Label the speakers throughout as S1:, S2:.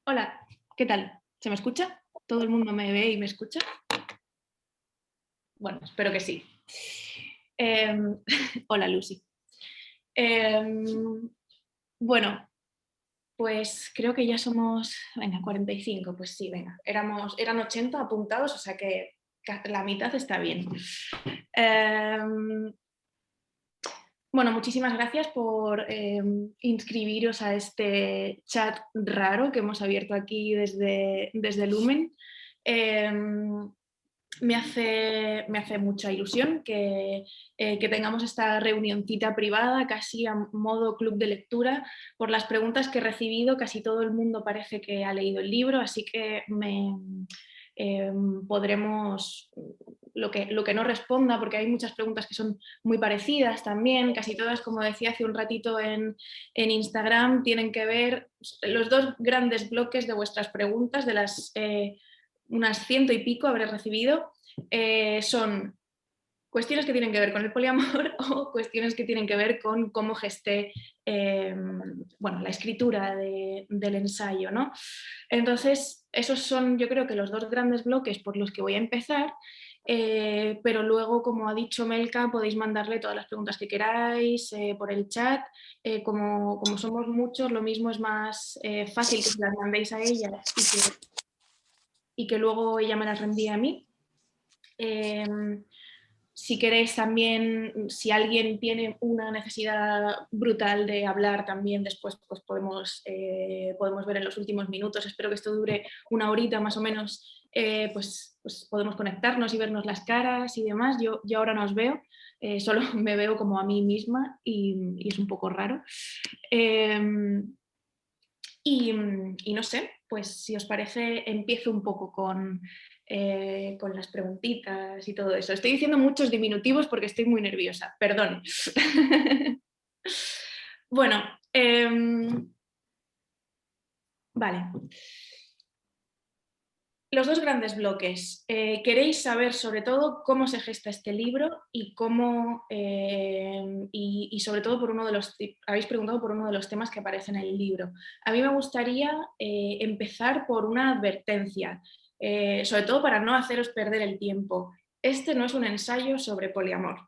S1: Hola, ¿qué tal? ¿Se me escucha? ¿Todo el mundo me ve y me escucha? Bueno, espero que sí. Em, Hola, Lucy. Em, bueno, pues creo que ya somos, venga, 45, pues sí, venga. Eran 80 apuntados, o sea que la mitad está bien. Em, bueno, muchísimas gracias por inscribiros a este chat raro que hemos abierto aquí desde Lumen. Em, me hace mucha ilusión que tengamos esta reunioncita privada, casi a modo club de lectura. Por las preguntas que he recibido, casi todo el mundo parece que ha leído el libro, así que podremos, lo que no responda, porque hay muchas preguntas que son muy parecidas también, casi todas, como decía hace un ratito en Instagram, tienen que ver los dos grandes bloques de vuestras preguntas, de las unas ciento y pico habré recibido, son cuestiones que tienen que ver con el poliamor o cuestiones que tienen que ver con cómo gesté la escritura del ensayo, ¿no? Entonces, esos son, yo creo que los dos grandes bloques por los que voy a empezar, pero luego, como ha dicho Melka, podéis mandarle todas las preguntas que queráis por el chat. Como somos muchos, lo mismo es más fácil que se las mandéis a ella y que luego ella me las reenvíe a mí. Si queréis también, si alguien tiene una necesidad brutal de hablar también después, pues podemos ver en los últimos minutos. Espero que esto dure una horita más o menos, pues podemos conectarnos y vernos las caras y demás. Yo ahora no os veo, solo me veo como a mí misma y es un poco raro. Y no sé, pues si os parece, empiezo un poco con las preguntitas y todo eso. Estoy diciendo muchos diminutivos porque estoy muy nerviosa, perdón. Bueno, vale. Los dos grandes bloques. Queréis saber sobre todo cómo se gesta este libro y cómo, y sobre todo habéis preguntado por uno de los temas que aparecen en el libro. A mí me gustaría empezar por una advertencia, sobre todo para no haceros perder el tiempo. Este no es un ensayo sobre poliamor.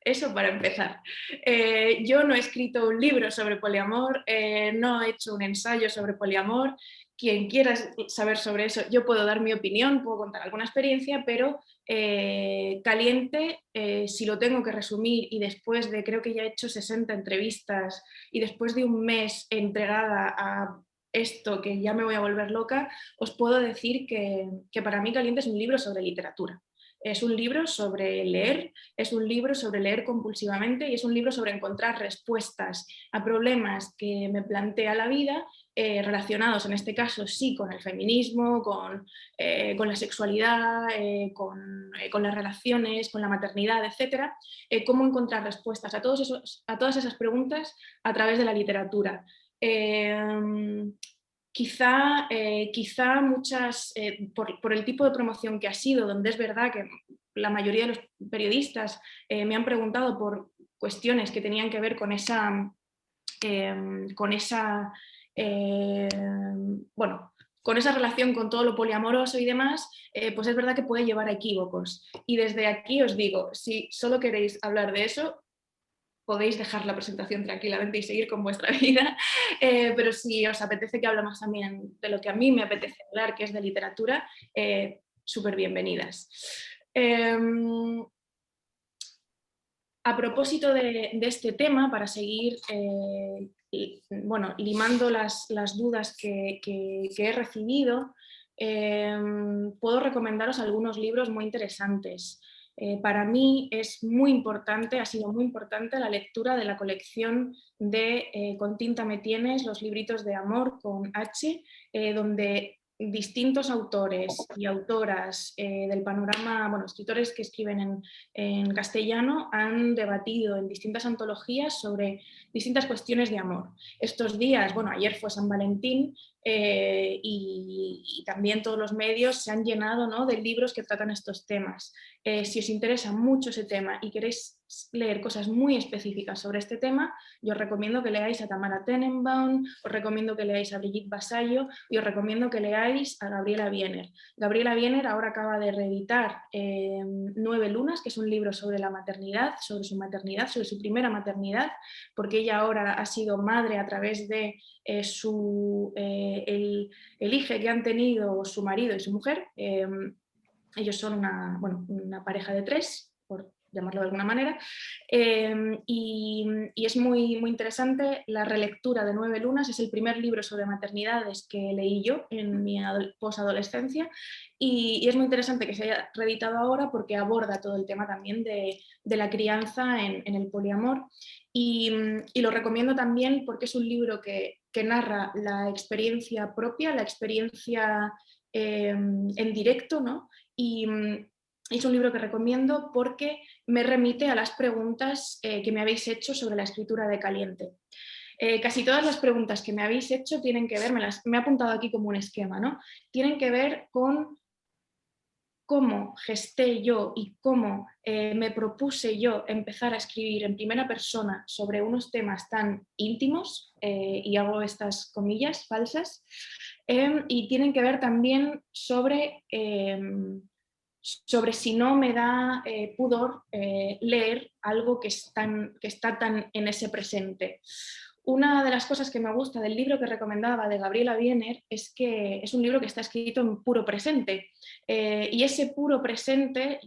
S1: Eso para empezar. Yo no he escrito un libro sobre poliamor, no he hecho un ensayo sobre poliamor. Quien quiera saber sobre eso, yo puedo dar mi opinión, puedo contar alguna experiencia, pero caliente, si lo tengo que resumir y después de, creo que ya he hecho 60 entrevistas y después de un mes entregada a esto que ya me voy a volver loca, os puedo decir que para mí Caliente es un libro sobre literatura. Es un libro sobre leer, es un libro sobre leer compulsivamente y es un libro sobre encontrar respuestas a problemas que me plantea la vida, relacionados en este caso sí con el feminismo, con la sexualidad, con las relaciones, con la maternidad, etc. Cómo encontrar respuestas a todas esas preguntas a través de la literatura. Quizá muchas, por el tipo de promoción que ha sido, donde es verdad que la mayoría de los periodistas me han preguntado por cuestiones que tenían que ver con esa, eh, bueno, con esa relación con todo lo poliamoroso y demás, pues es verdad que puede llevar a equívocos. Y desde aquí os digo, si solo queréis hablar de eso, podéis dejar la presentación tranquilamente y seguir con vuestra vida, pero si os apetece que hable más también de lo que a mí me apetece hablar, que es de literatura, súper bienvenidas. A propósito de este tema, para seguir limando las dudas que he recibido, puedo recomendaros algunos libros muy interesantes. Para mí es muy importante, ha sido muy importante la lectura de la colección de Con tinta me tienes, los libritos de amor con H, donde distintos autores y autoras del panorama, escritores que escriben en castellano, han debatido en distintas antologías sobre distintas cuestiones de amor. Estos días, ayer fue San Valentín, y también todos los medios se han llenado, ¿no?, de libros que tratan estos temas. Si os interesa mucho ese tema y queréis leer cosas muy específicas sobre este tema, yo os recomiendo que leáis a Tamara Tenenbaum, os recomiendo que leáis a Brigitte Vasallo y os recomiendo que leáis a Gabriela Wiener. Gabriela Wiener ahora acaba de reeditar 9 lunas, que es un libro sobre la maternidad, sobre su primera maternidad, porque ella ahora ha sido madre a través de el hijo que han tenido su marido y su mujer. Ellos son una pareja de 3, por llamarlo de alguna manera, y es muy, muy interesante la relectura de 9 lunas. Es el primer libro sobre maternidades que leí yo en mi posadolescencia, y es muy interesante que se haya reeditado ahora porque aborda todo el tema también de la crianza en el poliamor, y lo recomiendo también porque es un libro que narra la experiencia propia, la experiencia en directo, ¿no? Y es un libro que recomiendo porque me remite a las preguntas que me habéis hecho sobre la escritura de Caliente. Casi todas las preguntas que me habéis hecho tienen que ver, me he apuntado aquí como un esquema, ¿no? Tienen que ver con cómo gesté yo y cómo me propuse yo empezar a escribir en primera persona sobre unos temas tan íntimos, y hago estas comillas falsas, y tienen que ver también sobre si no me da pudor leer algo que está tan en ese presente. Una de las cosas que me gusta del libro que recomendaba de Gabriela Wiener es que es un libro que está escrito en puro presente, y ese puro presente,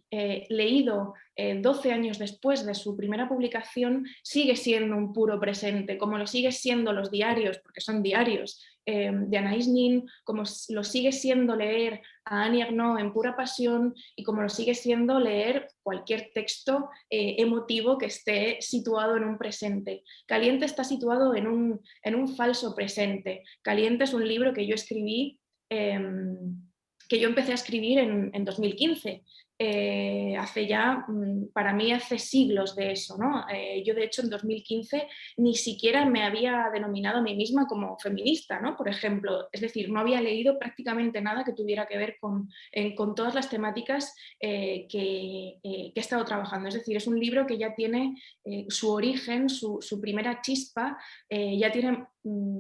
S1: leído 12 años después de su primera publicación, sigue siendo un puro presente, como lo sigue siendo los diarios, porque son diarios, de Anaïs Nin, como lo sigue siendo leer a Annie Ernaux en Pura Pasión, y como lo sigue siendo leer cualquier texto emotivo que esté situado en un presente. Caliente está situado en un falso presente. Caliente es un libro que yo escribí, que yo empecé a escribir en 2015. Hace ya, para mí hace siglos de eso, ¿no? Yo de hecho en 2015 ni siquiera me había denominado a mí misma como feminista, ¿no? Por ejemplo, es decir, no había leído prácticamente nada que tuviera que ver con todas las temáticas que he estado trabajando. Es decir, es un libro que ya tiene su origen, su primera chispa, ya tiene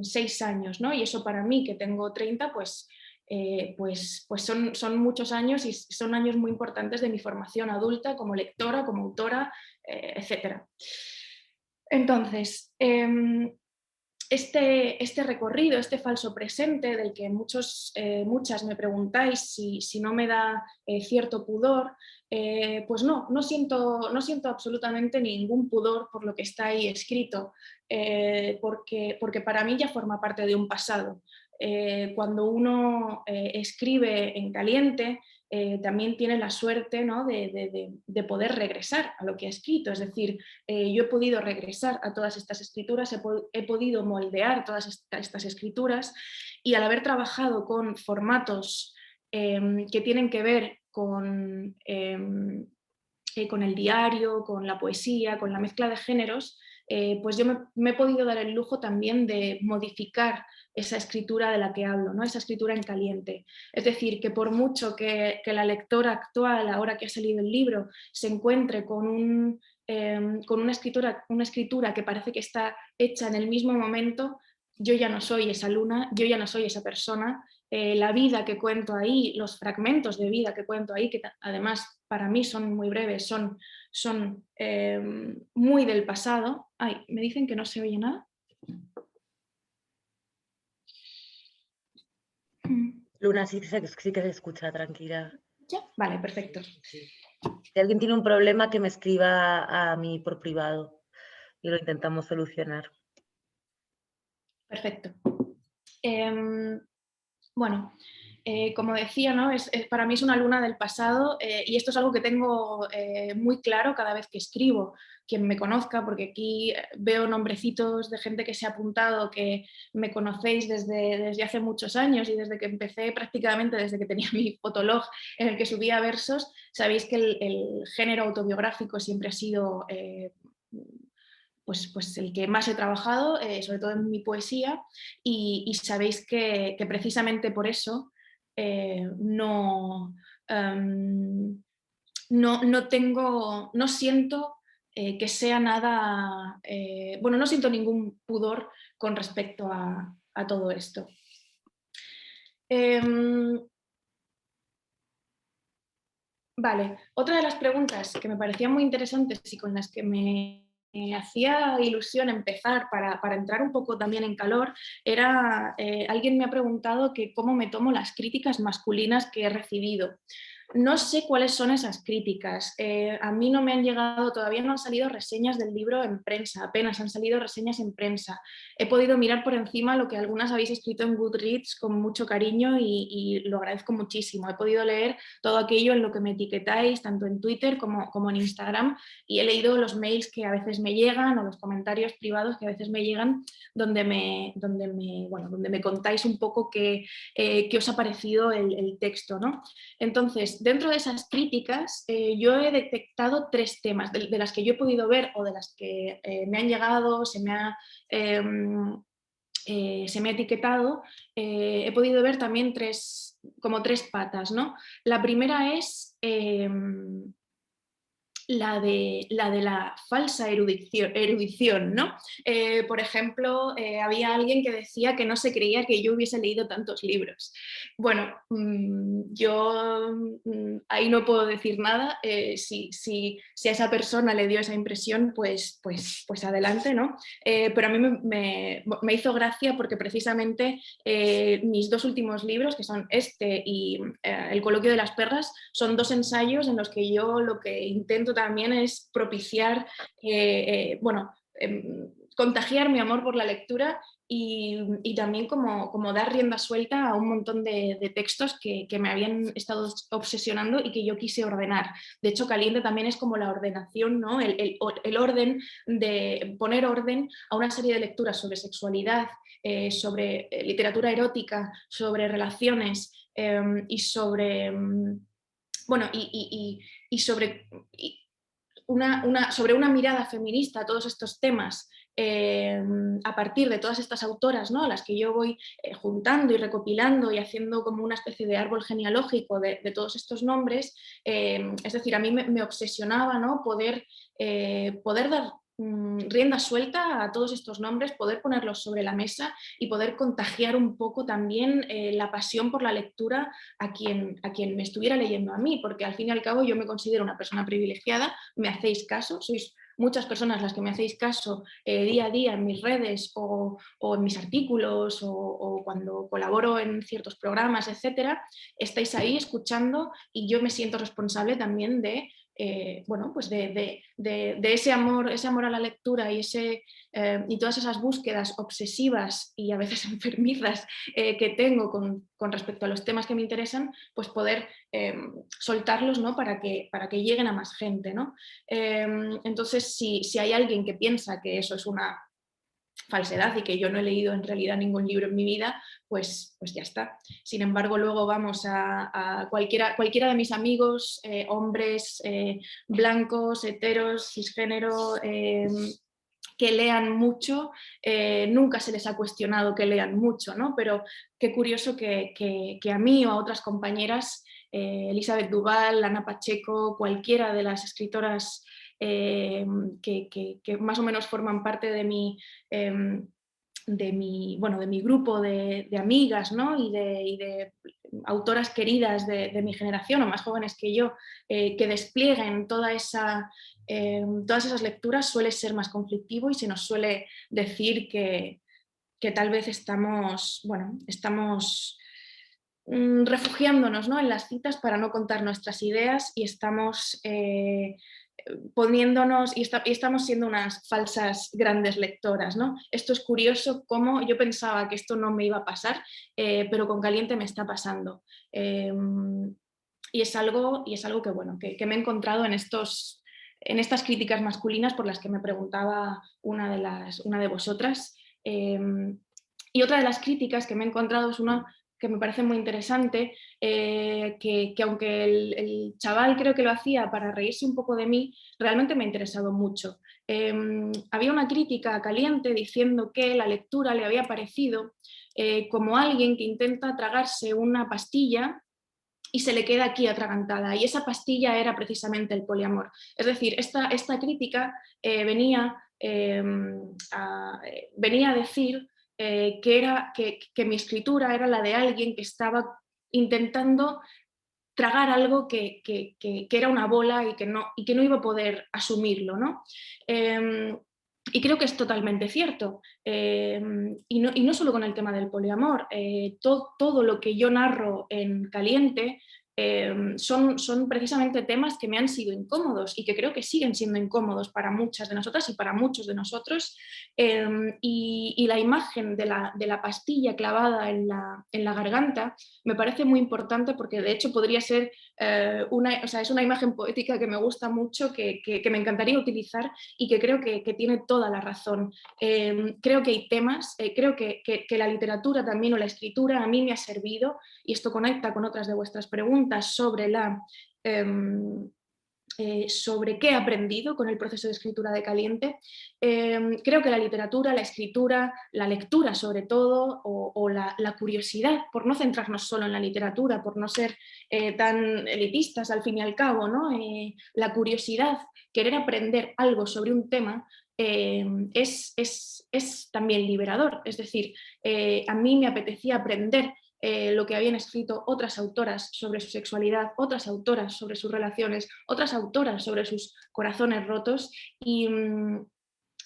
S1: 6 años, ¿no? Y eso para mí, que tengo 30, pues son muchos años, y son años muy importantes de mi formación adulta como lectora, como autora, etc. Entonces, este recorrido, este falso presente del que muchas me preguntáis si no me da cierto pudor, pues no siento absolutamente ningún pudor por lo que está ahí escrito, porque para mí ya forma parte de un pasado. Cuando uno escribe en caliente, también tiene la suerte, ¿no?, de poder regresar a lo que ha escrito. Es decir, yo he podido regresar a todas estas escrituras, he podido moldear todas estas escrituras, y al haber trabajado con formatos que tienen que ver con el diario, con la poesía, con la mezcla de géneros, pues yo me he podido dar el lujo también de modificar esa escritura de la que hablo, ¿no? Esa escritura en caliente. Es decir, que por mucho que la lectora actual, ahora que ha salido el libro, se encuentre con una escritura que parece que está hecha en el mismo momento, yo ya no soy esa luna, yo ya no soy esa persona. La vida que cuento ahí, los fragmentos de vida que cuento ahí, que además para mí son muy breves, son muy del pasado. Ay, me dicen que no se oye nada.
S2: Luna, sí que se escucha, tranquila.
S1: ¿Ya? Vale, perfecto.
S2: Si alguien tiene un problema, que me escriba a mí por privado y lo intentamos solucionar.
S1: Perfecto. Bueno, como decía, ¿no? Para mí es una luna del pasado, y esto es algo que tengo muy claro cada vez que escribo. Quien me conozca, porque aquí veo nombrecitos de gente que se ha apuntado, que me conocéis desde hace muchos años, y desde que empecé, prácticamente desde que tenía mi fotolog en el que subía versos, sabéis que el género autobiográfico siempre ha sido pues el que más he trabajado, sobre todo en mi poesía, y sabéis que precisamente por eso no siento que sea nada, bueno, no siento ningún pudor con respecto a todo esto. Vale, otra de las preguntas que me parecían muy interesantes y con las que me hacía ilusión empezar para entrar un poco también en calor era, alguien me ha preguntado que cómo me tomo las críticas masculinas que he recibido. No sé cuáles son esas críticas. A mí no me han llegado, todavía no han salido reseñas del libro en prensa, apenas han salido reseñas en prensa. He podido mirar por encima lo que algunas habéis escrito en Goodreads con mucho cariño y lo agradezco muchísimo. He podido leer todo aquello en lo que me etiquetáis, tanto en Twitter como en Instagram, y he leído los mails que a veces me llegan o los comentarios privados que a veces me llegan donde me contáis un poco qué os ha parecido el texto, ¿no? Entonces, dentro de esas críticas, yo he detectado 3 temas de las que yo he podido ver o de las que me han llegado, se me ha etiquetado, he podido ver también como tres patas, ¿no? La primera es la de la falsa erudición, ¿no? Por ejemplo, había alguien que decía que no se creía que yo hubiese leído tantos libros. Bueno, yo ahí no puedo decir nada. Si a esa persona le dio esa impresión, pues adelante, ¿no? Pero a mí me hizo gracia porque precisamente mis 2 últimos libros, que son este y El coloquio de las perras, son 2 ensayos en los que yo lo que intento también es propiciar, contagiar mi amor por la lectura y también como dar rienda suelta a un montón de textos que me habían estado obsesionando y que yo quise ordenar. De hecho, Caliente también es como la ordenación, ¿no? El orden de poner orden a una serie de lecturas sobre sexualidad, sobre literatura erótica, sobre relaciones y sobre... bueno, y sobre sobre una mirada feminista a todos estos temas a partir de todas estas autoras, ¿no? A las que yo voy juntando y recopilando y haciendo como una especie de árbol genealógico de todos estos nombres. Es decir, a mí me obsesionaba, ¿no? Poder dar rienda suelta a todos estos nombres, poder ponerlos sobre la mesa y poder contagiar un poco también la pasión por la lectura a quien me estuviera leyendo a mí, porque al fin y al cabo yo me considero una persona privilegiada, me hacéis caso, sois muchas personas las que me hacéis caso día a día en mis redes o en mis artículos o cuando colaboro en ciertos programas, etcétera, estáis ahí escuchando y yo me siento responsable también de pues de ese amor a la lectura y todas esas búsquedas obsesivas y a veces enfermizas que tengo con respecto a los temas que me interesan, pues poder soltarlos, ¿no? para que lleguen a más gente, ¿no? Entonces, si hay alguien que piensa que eso es una falsedad y que yo no he leído en realidad ningún libro en mi vida, pues ya está. Sin embargo, luego vamos a cualquiera de mis amigos, hombres, blancos, heteros, cisgénero, que lean mucho, nunca se les ha cuestionado que lean mucho, ¿no? Pero qué curioso que a mí o a otras compañeras, Elizabeth Duval, Ana Pacheco, cualquiera de las escritoras que más o menos forman parte de mi grupo de amigas, ¿no? y de autoras queridas de mi generación o más jóvenes que yo, que desplieguen todas esas lecturas, suele ser más conflictivo y se nos suele decir que tal vez estamos refugiándonos, ¿no? en las citas para no contar nuestras ideas y estamos poniéndonos y estamos siendo unas falsas grandes lectoras, ¿no? Esto es curioso, como yo pensaba que esto no me iba a pasar, pero con Caliente me está pasando. Y es algo que, bueno, que me he encontrado en estas críticas masculinas por las que me preguntaba una de vosotras. Y otra de las críticas que me he encontrado es una que me parece muy interesante, que aunque el chaval creo que lo hacía para reírse un poco de mí, realmente me ha interesado mucho. Había una crítica Caliente diciendo que la lectura le había parecido como alguien que intenta tragarse una pastilla y se le queda aquí atragantada. Y esa pastilla era precisamente el poliamor. Es decir, esta crítica venía a decir que mi escritura era la de alguien que estaba intentando tragar algo que era una bola y que no iba a poder asumirlo, ¿no? Y creo que es totalmente cierto. Y no solo con el tema del poliamor. Todo lo que yo narro en Caliente son precisamente temas que me han sido incómodos y que creo que siguen siendo incómodos para muchas de nosotras y para muchos de nosotros. Y la imagen de la pastilla clavada en la garganta me parece muy importante porque de hecho podría ser es una imagen poética que me gusta mucho, que me encantaría utilizar y que creo que tiene toda la razón. Creo que hay temas, creo que la literatura también o la escritura a mí me ha servido, y esto conecta con otras de vuestras preguntas sobre sobre qué he aprendido con el proceso de escritura de Caliente. Creo que la literatura, la escritura, la lectura sobre todo, o la curiosidad, por no centrarnos solo en la literatura, por no ser tan elitistas al fin y al cabo, ¿no? La curiosidad, querer aprender algo sobre un tema, es también liberador. Es decir, a mí me apetecía aprender lo que habían escrito otras autoras sobre su sexualidad, otras autoras sobre sus relaciones, otras autoras sobre sus corazones rotos, y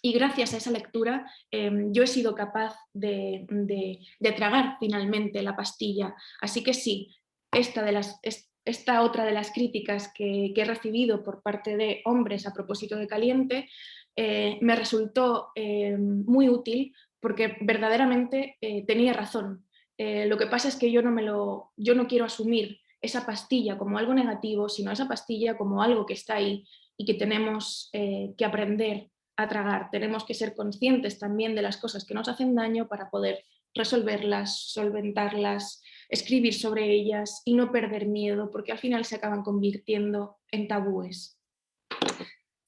S1: gracias a esa lectura yo he sido capaz de tragar finalmente la pastilla. Así que sí, esta otra de las críticas que he recibido por parte de hombres a propósito de Caliente me resultó muy útil porque verdaderamente tenía razón. Lo que pasa es que yo no quiero asumir esa pastilla como algo negativo, sino esa pastilla como algo que está ahí y que tenemos que aprender a tragar. Tenemos que ser conscientes también de las cosas que nos hacen daño para poder resolverlas, solventarlas, escribir sobre ellas y no perder miedo, porque al final se acaban convirtiendo en tabúes.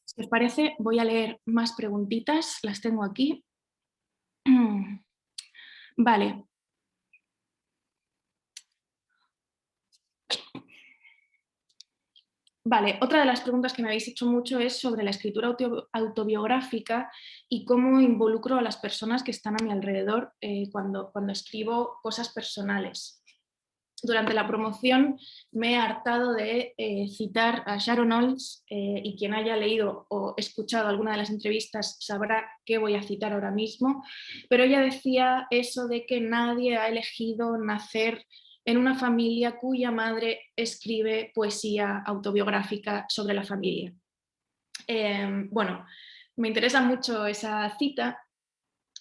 S1: Si os parece, voy a leer más preguntitas, las tengo aquí. Vale. Vale, otra de las preguntas que me habéis hecho mucho es sobre la escritura autobiográfica y cómo involucro a las personas que están a mi alrededor cuando escribo cosas personales. Durante la promoción me he hartado de citar a Sharon Olds y quien haya leído o escuchado alguna de las entrevistas sabrá qué voy a citar ahora mismo, pero ella decía eso de que nadie ha elegido nacer en una familia cuya madre escribe poesía autobiográfica sobre la familia. Bueno, me interesa mucho esa cita.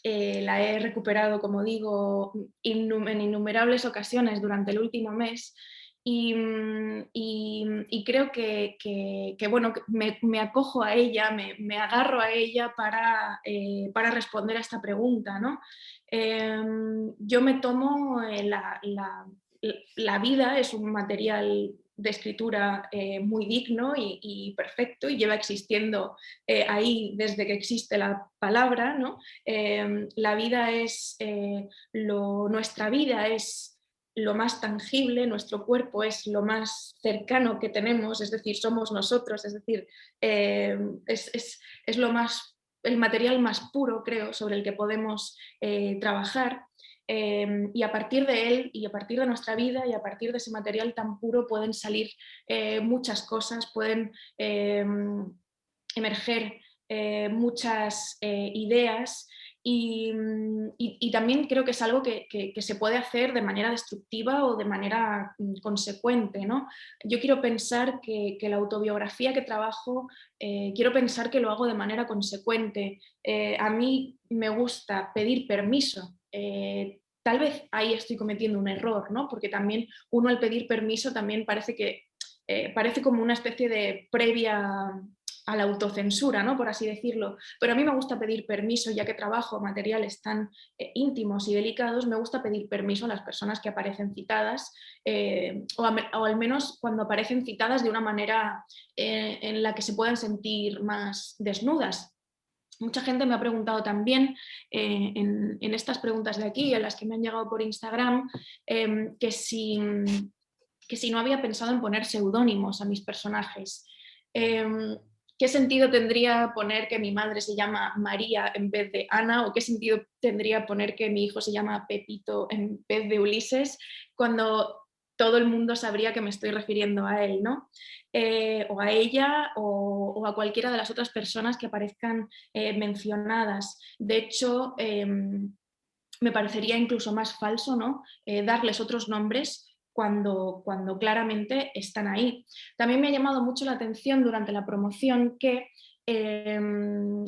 S1: La he recuperado, como digo, en innumerables ocasiones durante el último mes y creo que bueno, me acojo a ella, me agarro a ella para responder a esta pregunta, ¿no? Yo me tomo la vida, es un material de escritura muy digno y perfecto y lleva existiendo ahí desde que existe la palabra, ¿no? La vida es nuestra vida es lo más tangible, nuestro cuerpo es lo más cercano que tenemos, es decir, somos nosotros, es decir, es lo más, el material más puro, creo, sobre el que podemos trabajar. Y a partir de él y a partir de nuestra vida y a partir de ese material tan puro pueden salir muchas cosas, pueden emerger muchas ideas y también creo que es algo que se puede hacer de manera destructiva o de manera consecuente, ¿no? Yo quiero pensar que la autobiografía que trabajo, quiero pensar que lo hago de manera consecuente. A mí me gusta pedir permiso. Tal vez ahí estoy cometiendo un error, ¿no? Porque también uno al pedir permiso también parece como una especie de previa a la autocensura, ¿no? Por así decirlo. Pero a mí me gusta pedir permiso, ya que trabajo materiales tan íntimos y delicados, me gusta pedir permiso a las personas que aparecen citadas, o al menos cuando aparecen citadas de una manera en la que se puedan sentir más desnudas. Mucha gente me ha preguntado también en estas preguntas de aquí, en las que me han llegado por Instagram, que si que si no había pensado en poner seudónimos a mis personajes. ¿Qué sentido tendría poner que mi madre se llama María en vez de Ana? ¿O qué sentido tendría poner que mi hijo se llama Pepito en vez de Ulises? Cuando todo el mundo sabría que me estoy refiriendo a él, ¿no? O a ella o a cualquiera de las otras personas que aparezcan mencionadas. De hecho, me parecería incluso más falso, ¿no? Darles otros nombres cuando claramente están ahí. También me ha llamado mucho la atención durante la promoción que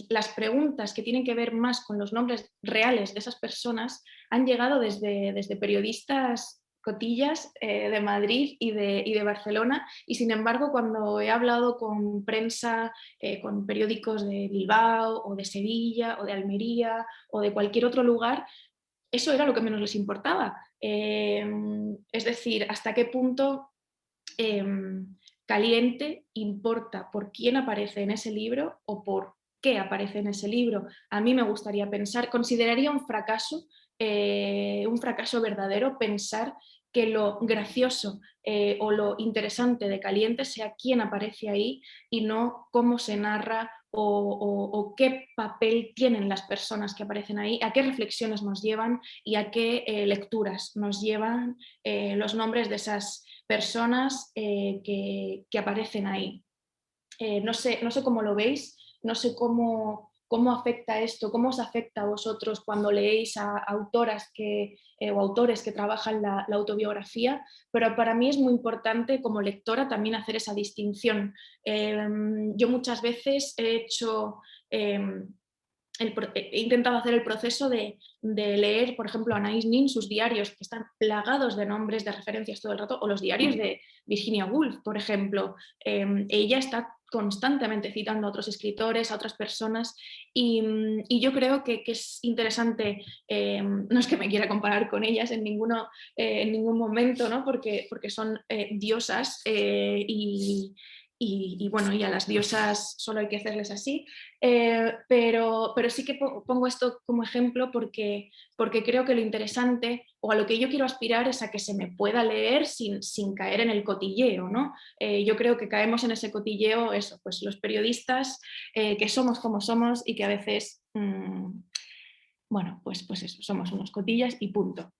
S1: las preguntas que tienen que ver más con los nombres reales de esas personas han llegado desde periodistas cotillas de Madrid y de Barcelona, y sin embargo cuando he hablado con prensa, con periódicos de Bilbao o de Sevilla o de Almería o de cualquier otro lugar, eso era lo que menos les importaba. Es decir, hasta qué punto Caliente importa por quién aparece en ese libro o por qué aparece en ese libro. A mí me gustaría pensar, consideraría un fracaso verdadero pensar que lo gracioso o lo interesante de Caliente sea quién aparece ahí y no cómo se narra o qué papel tienen las personas que aparecen ahí, a qué reflexiones nos llevan y a qué lecturas nos llevan los nombres de esas personas que aparecen ahí. No sé cómo lo veis, no sé cómo afecta esto, cómo os afecta a vosotros cuando leéis a autoras o autores que trabajan la autobiografía, pero para mí es muy importante como lectora también hacer esa distinción. Yo muchas veces he intentado hacer el proceso de leer, por ejemplo, Anais Nin, sus diarios, que están plagados de nombres, de referencias todo el rato, o los diarios de Virginia Woolf, por ejemplo. Ella está constantemente citando a otros escritores, a otras personas, y yo creo que es interesante, no es que me quiera comparar con ellas en ningún momento, ¿no? porque son diosas y bueno, y a las diosas solo hay que hacerles así, pero sí que pongo esto como ejemplo porque creo que lo interesante o a lo que yo quiero aspirar es a que se me pueda leer sin caer en el cotilleo, ¿no? Yo creo que caemos en ese cotilleo, eso, pues los periodistas que somos como somos y que a veces, bueno, pues eso, somos unos cotillas y punto.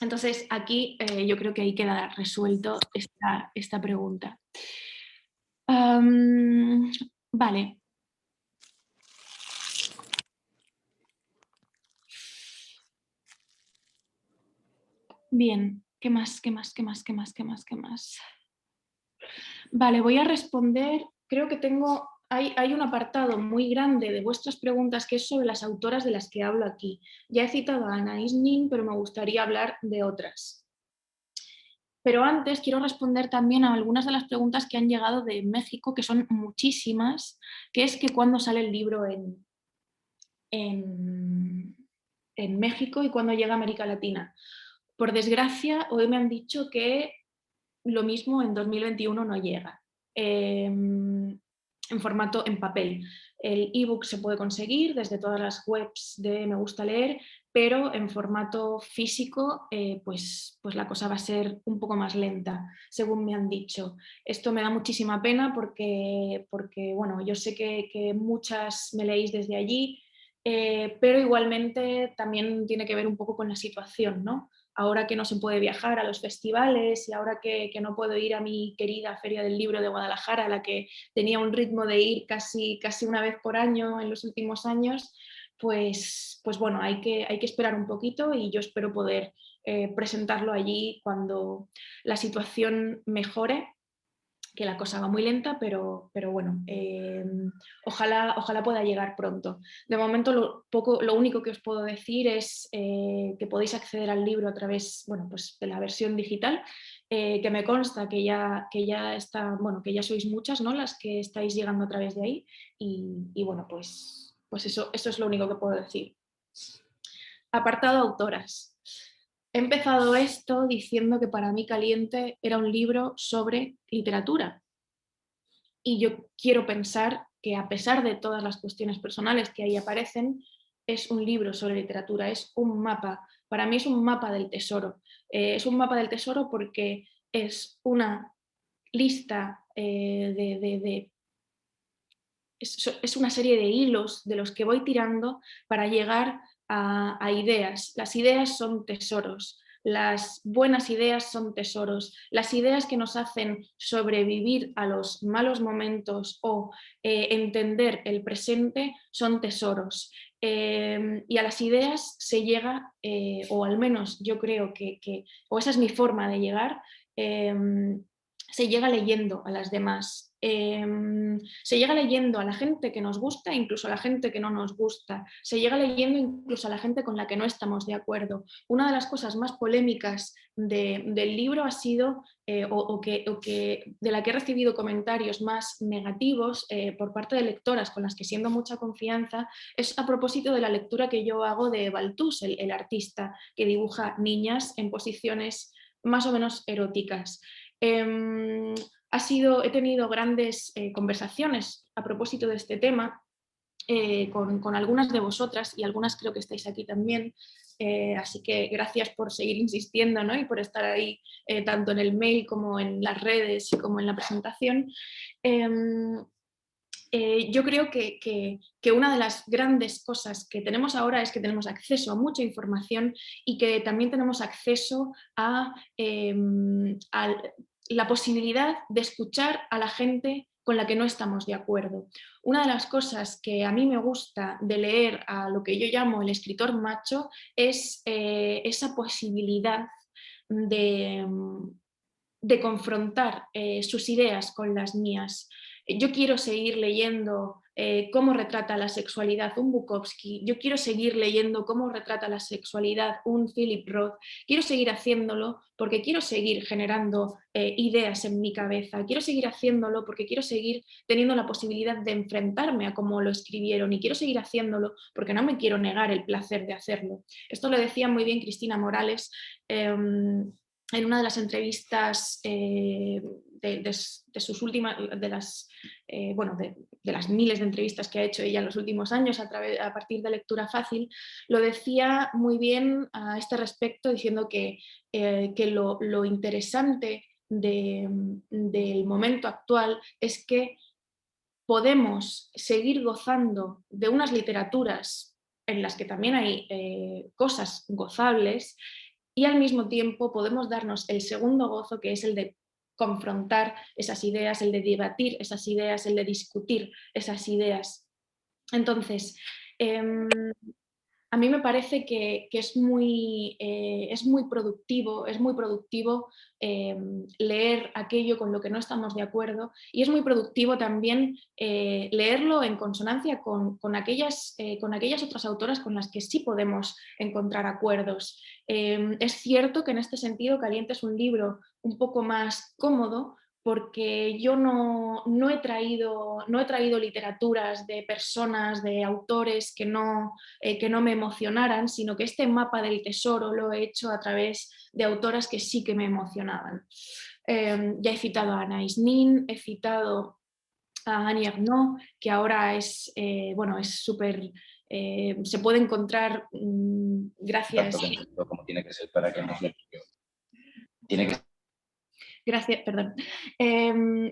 S1: Entonces aquí yo creo que ahí queda resuelto esta pregunta. Vale. Bien, ¿qué más? Vale, voy a responder, creo que hay un apartado muy grande de vuestras preguntas que es sobre las autoras de las que hablo aquí. Ya he citado a Anais Nin, pero me gustaría hablar de otras. Pero antes quiero responder también a algunas de las preguntas que han llegado de México, que son muchísimas, que es que cuándo sale el libro en México y cuándo llega a América Latina. Por desgracia, hoy me han dicho que lo mismo en 2021 no llega. En formato en papel. El ebook se puede conseguir desde todas las webs de Me Gusta Leer, pero en formato físico pues la cosa va a ser un poco más lenta, según me han dicho. Esto me da muchísima pena porque bueno, yo sé que muchas me leéis desde allí, pero igualmente también tiene que ver un poco con la situación, ¿no? Ahora que no se puede viajar a los festivales y ahora que no puedo ir a mi querida Feria del Libro de Guadalajara, a la que tenía un ritmo de ir casi una vez por año en los últimos años, pues bueno, hay que esperar un poquito y yo espero poder presentarlo allí cuando la situación mejore, que la cosa va muy lenta, pero bueno, ojalá pueda llegar pronto. De momento lo único que os puedo decir es que podéis acceder al libro a través, bueno, pues de la versión digital, que me consta que ya está, bueno, que ya sois muchas, ¿no?, las que estáis llegando a través de ahí y bueno, pues eso es lo único que puedo decir. Apartado autoras. He empezado esto diciendo que para mí Caliente era un libro sobre literatura. Y yo quiero pensar que a pesar de todas las cuestiones personales que ahí aparecen, es un libro sobre literatura, es un mapa. Para mí es un mapa del tesoro. Es un mapa del tesoro porque es una lista es una serie de hilos de los que voy tirando para llegar a ideas. Las ideas son tesoros, las buenas ideas son tesoros, las ideas que nos hacen sobrevivir a los malos momentos o entender el presente son tesoros. Y a las ideas se llega, o al menos yo creo o esa es mi forma de llegar, se llega leyendo a las demás. Se llega leyendo a la gente que nos gusta, incluso a la gente que no nos gusta. Se llega leyendo incluso a la gente con la que no estamos de acuerdo. Una de las cosas más polémicas del libro ha sido, de la que he recibido comentarios más negativos por parte de lectoras con las que siento mucha confianza, es a propósito de la lectura que yo hago de Balthus, el artista que dibuja niñas en posiciones más o menos eróticas. He tenido grandes conversaciones a propósito de este tema con algunas de vosotras y algunas creo que estáis aquí también. Así que gracias por seguir insistiendo, ¿no? Y por estar ahí tanto en el mail como en las redes y como en la presentación. Yo creo que una de las grandes cosas que tenemos ahora es que tenemos acceso a mucha información y que también tenemos acceso a la posibilidad de escuchar a la gente con la que no estamos de acuerdo. Una de las cosas que a mí me gusta de leer a lo que yo llamo el escritor macho es esa posibilidad de confrontar sus ideas con las mías. Yo quiero seguir leyendo cómo retrata la sexualidad un Bukowski, yo quiero seguir leyendo cómo retrata la sexualidad un Philip Roth, quiero seguir haciéndolo porque quiero seguir generando ideas en mi cabeza, quiero seguir haciéndolo porque quiero seguir teniendo la posibilidad de enfrentarme a cómo lo escribieron y quiero seguir haciéndolo porque no me quiero negar el placer de hacerlo. Esto lo decía muy bien Cristina Morales en una de las entrevistas de sus últimas, de las miles de entrevistas que ha hecho ella en los últimos años a partir de Lectura Fácil, lo decía muy bien a este respecto, diciendo que lo interesante del momento actual es que podemos seguir gozando de unas literaturas en las que también hay cosas gozables, y al mismo tiempo podemos darnos el segundo gozo, que es el de confrontar esas ideas, el de debatir esas ideas, el de discutir esas ideas. Entonces, a mí me parece que es muy productivo leer aquello con lo que no estamos de acuerdo, y es muy productivo también leerlo en consonancia con aquellas otras autoras con las que sí podemos encontrar acuerdos. Es cierto que en este sentido Caliente es un libro un poco más cómodo, porque yo no he traído literaturas de personas, de autores que no me emocionaran, sino que este mapa del tesoro lo he hecho a través de autoras que sí que me emocionaban. Ya he citado a Anaïs Nin, he citado a Annie Ernaux, que ahora es súper... se puede encontrar gracias...
S3: Como tiene que ser para que nos lo tiene que
S1: Gracias, perdón.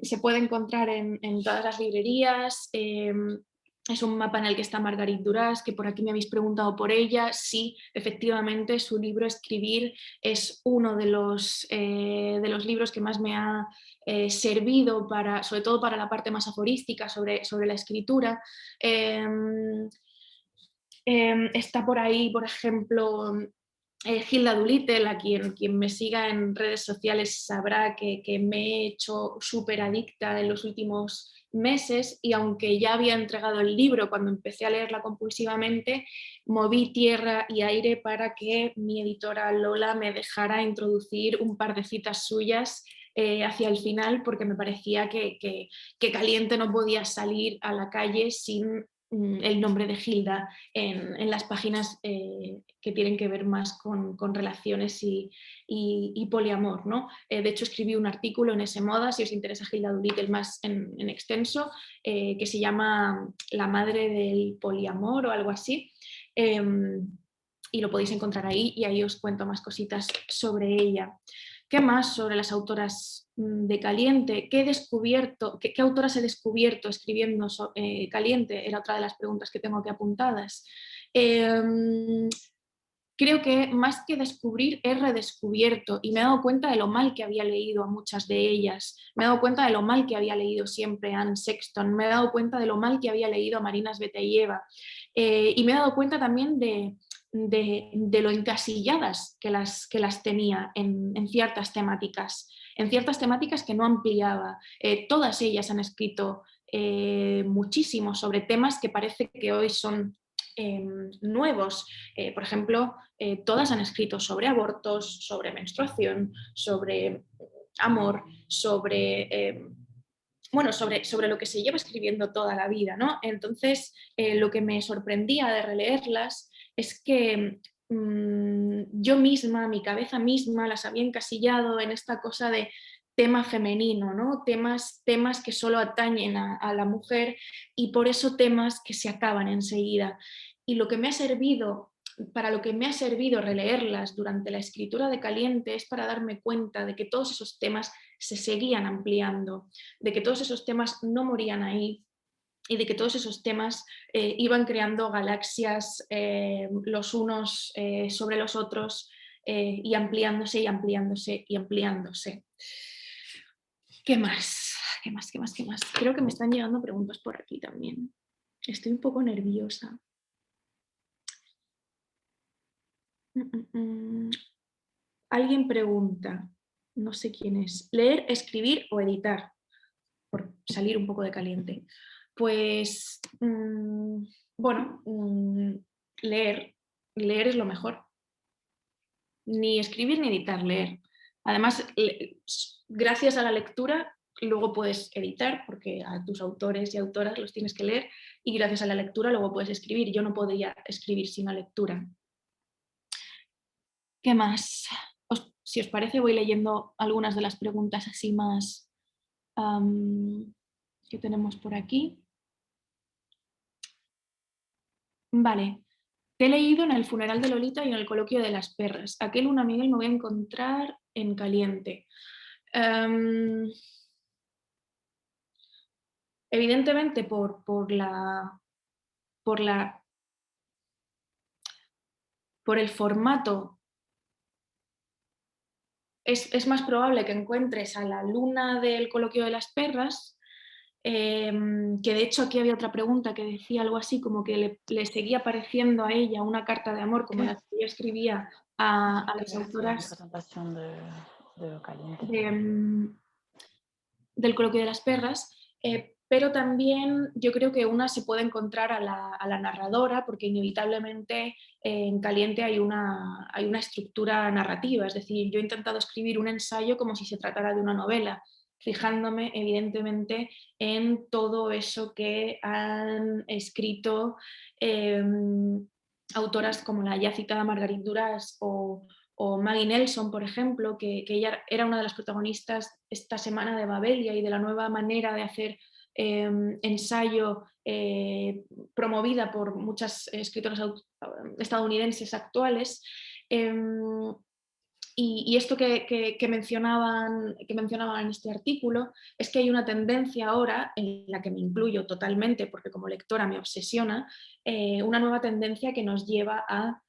S1: Se puede encontrar en todas las librerías. Es un mapa en el que está Margarit Duras, que por aquí me habéis preguntado por ella. Sí, efectivamente, su libro Escribir es uno de los libros que más me ha servido, sobre todo para la parte más aforística sobre la escritura. Está por ahí, por ejemplo, Hilda Doolittle, a quien me siga en redes sociales sabrá que me he hecho súper adicta en los últimos meses, y aunque ya había entregado el libro cuando empecé a leerla compulsivamente, moví tierra y aire para que mi editora Lola me dejara introducir un par de citas suyas hacia el final, porque me parecía que Caliente no podía salir a la calle sin el nombre de Hilda en las páginas que tienen que ver más con relaciones y poliamor, ¿no? De hecho, escribí un artículo en ese Moda, si os interesa Hilda Doolittle más en extenso, que se llama La madre del poliamor o algo así. Y lo podéis encontrar ahí, y ahí os cuento más cositas sobre ella. ¿Qué más sobre las autoras de Caliente? ¿Qué he descubierto? ¿Qué autoras he descubierto escribiendo Caliente? Era otra de las preguntas que tengo aquí apuntadas. Creo que más que descubrir he redescubierto y me he dado cuenta de lo mal que había leído a muchas de ellas, me he dado cuenta de lo mal que había leído siempre a Anne Sexton, me he dado cuenta de lo mal que había leído a Marina Svetaeva y me he dado cuenta también de lo encasilladas que las tenía en ciertas temáticas que no ampliaba. Todas ellas han escrito muchísimo sobre temas que parece que hoy son nuevos. Por ejemplo, todas han escrito sobre abortos, sobre menstruación, sobre amor, sobre lo que se lleva escribiendo toda la vida, ¿no? Entonces, lo que me sorprendía de releerlas es que yo misma, mi cabeza misma, las había encasillado en esta cosa de tema femenino, ¿no? Temas que solo atañen a la mujer y por eso temas que se acaban enseguida. Y lo que me ha servido, para lo que me ha servido releerlas durante la escritura de Caliente es para darme cuenta de que todos esos temas se seguían ampliando, de que todos esos temas no morían ahí y de que todos esos temas iban creando galaxias los unos sobre los otros y ampliándose y ampliándose y ampliándose. ¿Qué más? ¿Qué más? ¿Qué más? ¿Qué más? Creo que me están llegando preguntas por aquí también. Estoy un poco nerviosa. Alguien pregunta, no sé quién es, ¿leer, escribir o editar? Por salir un poco de Caliente. Pues, bueno, leer es lo mejor. Ni escribir ni editar, leer. Además, gracias a la lectura, luego puedes editar, porque a tus autores y autoras los tienes que leer, y gracias a la lectura luego puedes escribir. Yo no podría escribir sin la lectura. ¿Qué más? Si os parece, voy leyendo algunas de las preguntas así más que tenemos por aquí. Vale. Te he leído en el funeral de Lolita y en el coloquio de las perras. ¿A qué Luna Miguel me voy a encontrar en Caliente? Evidentemente por el formato es más probable que encuentres a la Luna del coloquio de las perras, que de hecho aquí había otra pregunta que decía algo así como que le seguía pareciendo a ella una carta de amor como la que ella escribía a las autoras del coloquio de las perras, pero también yo creo que una se puede encontrar a la narradora, porque inevitablemente en Caliente hay una estructura narrativa, es decir, yo he intentado escribir un ensayo como si se tratara de una novela, fijándome evidentemente en todo eso que han escrito autoras como la ya citada Marguerite Duras o Maggie Nelson, por ejemplo, que ella era una de las protagonistas esta semana de Babelia y de la nueva manera de hacer ensayo promovida por muchas escritoras estadounidenses actuales. Y esto que mencionaban en este artículo es que hay una tendencia ahora, en la que me incluyo totalmente porque como lectora me obsesiona, una nueva tendencia que nos lleva a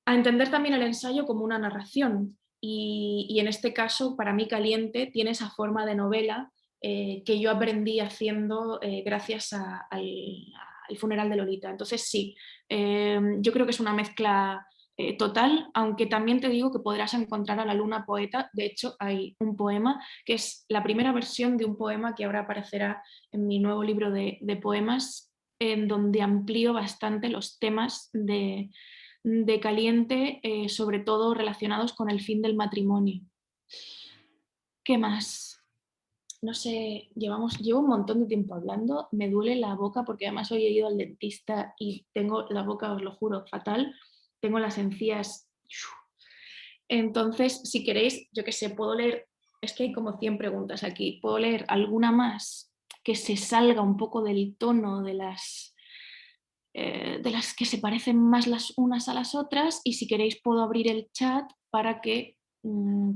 S1: entender también el ensayo como una narración y en este caso para mí Caliente tiene esa forma de novela que yo aprendí haciendo gracias al funeral de Lolita. Entonces sí, yo creo que es una mezcla total, aunque también te digo que podrás encontrar a la Luna poeta. De hecho hay un poema que es la primera versión de un poema que ahora aparecerá en mi nuevo libro de poemas, en donde amplío bastante los temas de Caliente, sobre todo relacionados con el fin del matrimonio. ¿Qué más? No sé, llevo un montón de tiempo hablando, me duele la boca porque además hoy he ido al dentista y tengo la boca, os lo juro, fatal, tengo las encías. Entonces, si queréis, yo qué sé, puedo leer, es que hay como 100 preguntas aquí, puedo leer alguna más que se salga un poco del tono de las de las que se parecen más las unas a las otras, y si queréis puedo abrir el chat para que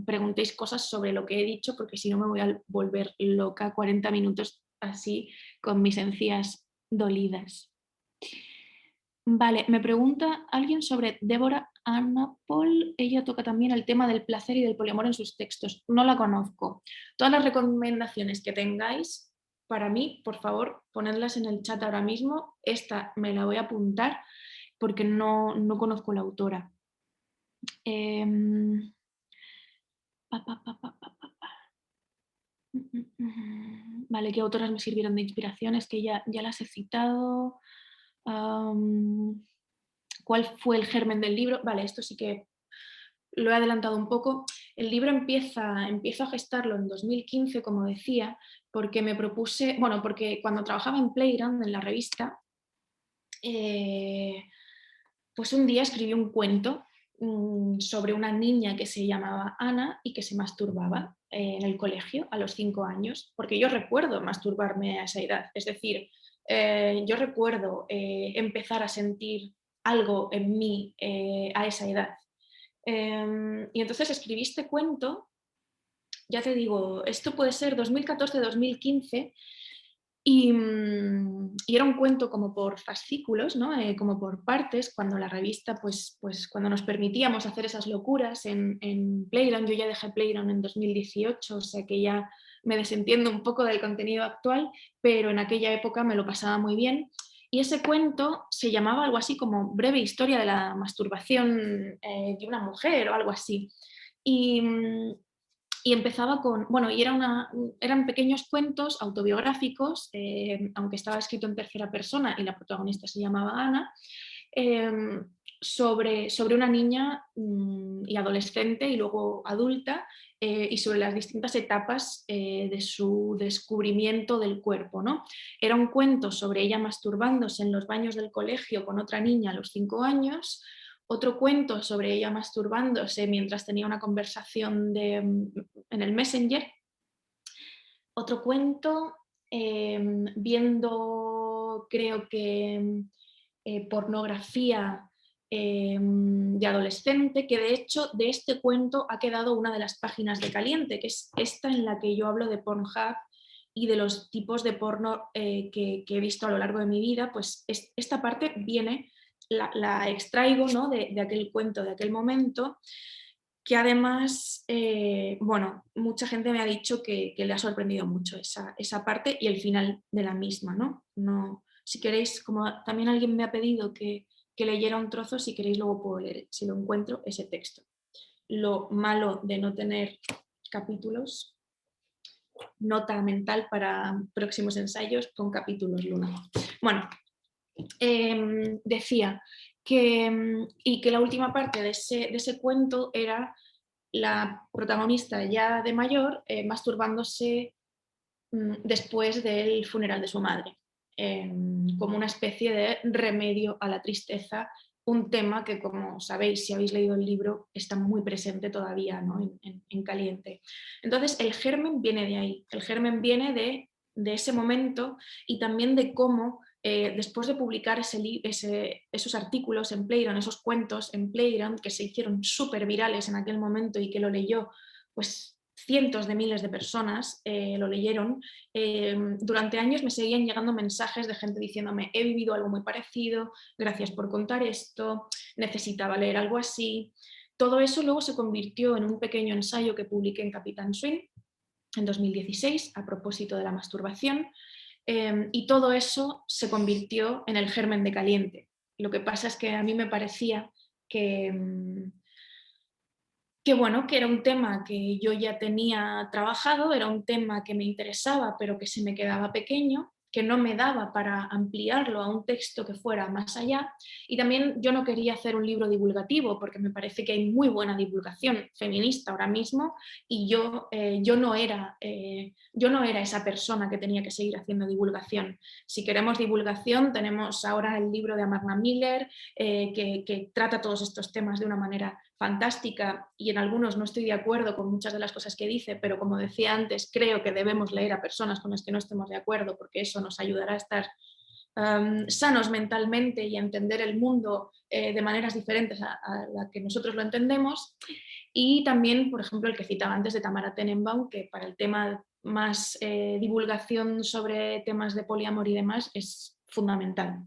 S1: preguntéis cosas sobre lo que he dicho, porque si no me voy a volver loca 40 minutos así con mis encías dolidas. Vale, me pregunta alguien sobre Débora Annapol. Ella toca también el tema del placer y del poliamor en sus textos. No la conozco. Todas las recomendaciones que tengáis, para mí, por favor, ponedlas en el chat ahora mismo. Esta me la voy a apuntar porque no conozco la autora. Vale, ¿qué autoras me sirvieron de inspiración? Es que ya las he citado. ¿Cuál fue el germen del libro? Vale, esto sí que lo he adelantado un poco. El libro empiezo a gestarlo en 2015, como decía, porque me propuse, bueno, porque cuando trabajaba en Playground, en la revista, pues un día escribí un cuento sobre una niña que se llamaba Ana y que se masturbaba en el colegio a los 5 años, porque yo recuerdo masturbarme a esa edad, es decir, yo recuerdo empezar a sentir algo en mí a esa edad. Y entonces escribí este cuento, ya te digo, esto puede ser 2014-2015, y era un cuento como por fascículos, ¿no? Como por partes, cuando la revista, pues cuando nos permitíamos hacer esas locuras en Playground. Yo ya dejé Playground en 2018, o sea que ya me desentiendo un poco del contenido actual, pero en aquella época me lo pasaba muy bien. Y ese cuento se llamaba algo así como Breve historia de la masturbación de una mujer o algo así. Y empezaba con, bueno, y eran pequeños cuentos autobiográficos, aunque estaba escrito en tercera persona y la protagonista se llamaba Ana, sobre una niña y adolescente y luego adulta, y sobre las distintas etapas de su descubrimiento del cuerpo, ¿no? Era un cuento sobre ella masturbándose en los baños del colegio con otra niña a los 5 años, otro cuento sobre ella masturbándose mientras tenía una conversación en el Messenger, otro cuento viendo, creo que, pornografía de adolescente, que de hecho de este cuento ha quedado una de las páginas de Caliente, que es esta en la que yo hablo de Pornhub y de los tipos de porno que he visto a lo largo de mi vida. Pues esta parte viene, la extraigo, ¿no? de aquel cuento, de aquel momento, que además, bueno, mucha gente me ha dicho que le ha sorprendido mucho esa parte y el final de la misma, ¿no? Si queréis, como también alguien me ha pedido que leyera un trozo, si queréis luego puedo leer, si lo encuentro, ese texto. Lo malo de no tener capítulos, nota mental para próximos ensayos con capítulos, Luna. Bueno, decía y que la última parte de ese cuento era la protagonista ya de mayor masturbándose después del funeral de su madre, como una especie de remedio a la tristeza, un tema que, como sabéis, si habéis leído el libro, está muy presente todavía, ¿no? en Caliente. Entonces, el germen viene de ahí, el germen viene de ese momento, y también de cómo después de publicar esos artículos en Playground, esos cuentos en Playground que se hicieron súper virales en aquel momento y que lo leyó pues cientos de miles de personas, lo leyeron, durante años me seguían llegando mensajes de gente diciéndome: he vivido algo muy parecido, gracias por contar esto, necesitaba leer algo así. Todo eso luego se convirtió en un pequeño ensayo que publiqué en Capitán Swing en 2016 a propósito de la masturbación, y todo eso se convirtió en el germen de Caliente. Lo que pasa es que a mí me parecía que bueno, que era un tema que yo ya tenía trabajado, era un tema que me interesaba, pero que se me quedaba pequeño, que no me daba para ampliarlo a un texto que fuera más allá. Y también yo no quería hacer un libro divulgativo, porque me parece que hay muy buena divulgación feminista ahora mismo, y yo no era esa persona que tenía que seguir haciendo divulgación. Si queremos divulgación, tenemos ahora el libro de Amarna Miller, que trata todos estos temas de una manera fantástica, y en algunos no estoy de acuerdo con muchas de las cosas que dice, pero como decía antes, creo que debemos leer a personas con las que no estemos de acuerdo, porque eso nos ayudará a estar sanos mentalmente y a entender el mundo de maneras diferentes a la que nosotros lo entendemos. Y también, por ejemplo, el que citaba antes de Tamara Tenenbaum, que para el tema más divulgación sobre temas de poliamor y demás es fundamental.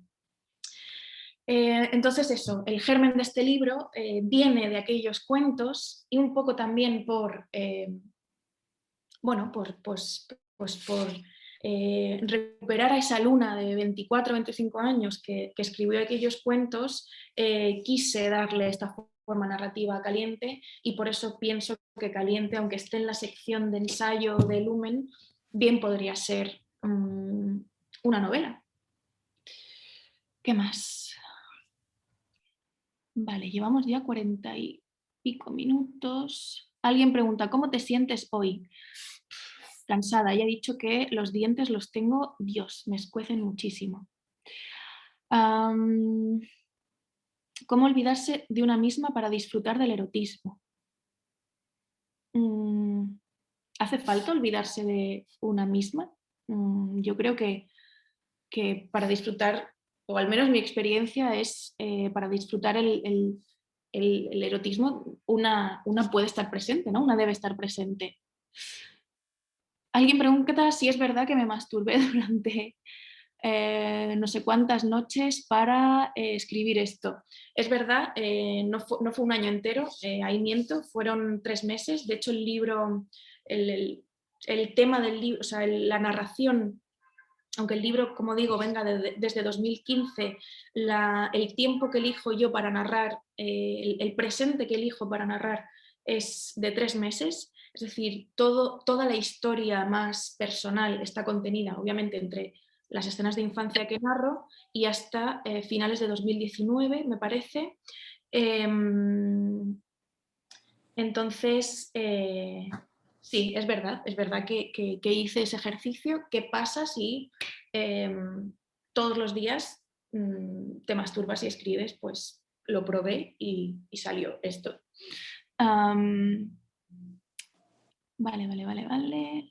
S1: Entonces eso, el germen de este libro viene de aquellos cuentos y un poco también por, recuperar a esa Luna de 24 o 25 años que escribió aquellos cuentos, quise darle esta forma narrativa a Caliente y por eso pienso que Caliente, aunque esté en la sección de ensayo de Lumen, bien podría ser una novela. ¿Qué más? Vale, llevamos ya 40 y pico minutos. Alguien pregunta, ¿cómo te sientes hoy? Cansada, ya he dicho que los dientes los tengo, Dios, me escuecen muchísimo. ¿Cómo olvidarse de una misma para disfrutar del erotismo? ¿Hace falta olvidarse de una misma? Yo creo que para disfrutar, o al menos mi experiencia es para disfrutar el erotismo, una puede estar presente, ¿no? Una debe estar presente. Alguien pregunta si es verdad que me masturbé durante no sé cuántas noches para escribir esto. Es verdad, no fue un año entero, ahí miento, fueron 3 meses. De hecho, el libro, el tema del libro, o sea, la narración, aunque el libro, como digo, venga desde 2015, el tiempo que elijo yo para narrar, el presente que elijo para narrar es de 3 meses, es decir, toda la historia más personal está contenida, obviamente, entre las escenas de infancia que narro y hasta finales de 2019, me parece. Entonces, sí, es verdad que hice ese ejercicio. ¿Qué pasa si todos los días te masturbas y escribes? Pues lo probé y salió esto. Vale.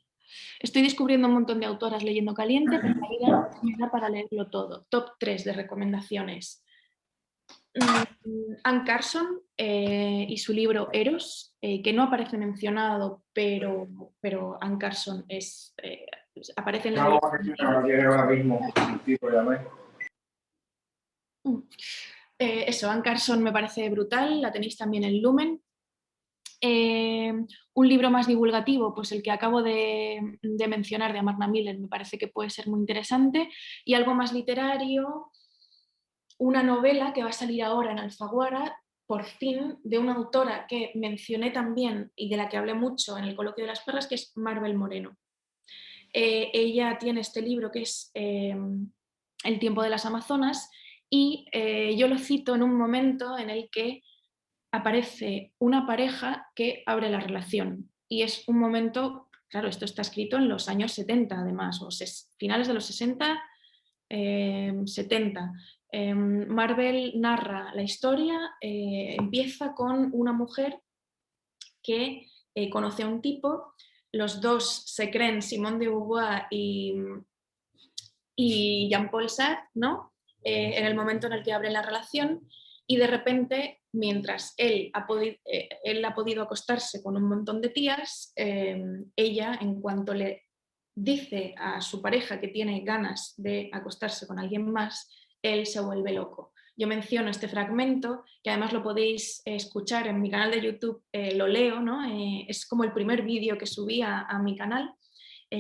S1: Estoy descubriendo un montón de autoras leyendo Caliente, pero la vida me da para leerlo todo. Top 3 de recomendaciones. Anne Carson y su libro Eros, que no aparece mencionado, pero Anne Carson aparece en la eso, Anne Carson me parece brutal, la tenéis también en Lumen. Un libro más divulgativo, pues el que acabo de mencionar de Amarna Miller, me parece que puede ser muy interesante. Y algo más literario, una novela que va a salir ahora en Alfaguara, por fin, de una autora que mencioné también y de la que hablé mucho en el Coloquio de las Perras, que es Marvel Moreno. Ella tiene este libro que es El tiempo de las Amazonas y yo lo cito en un momento en el que aparece una pareja que abre la relación y es un momento, claro, esto está escrito en los años 70 además, o finales de los 60, 70. Marvel narra la historia, empieza con una mujer que conoce a un tipo, los dos se creen Simone de Beauvoir y Jean-Paul Sartre, ¿no? En el momento en el que abren la relación y de repente, mientras él ha podido acostarse con un montón de tías, ella, en cuanto le dice a su pareja que tiene ganas de acostarse con alguien más, él se vuelve loco. Yo menciono este fragmento, que además lo podéis escuchar en mi canal de YouTube, lo leo, ¿no? Es como el primer vídeo que subí a mi canal,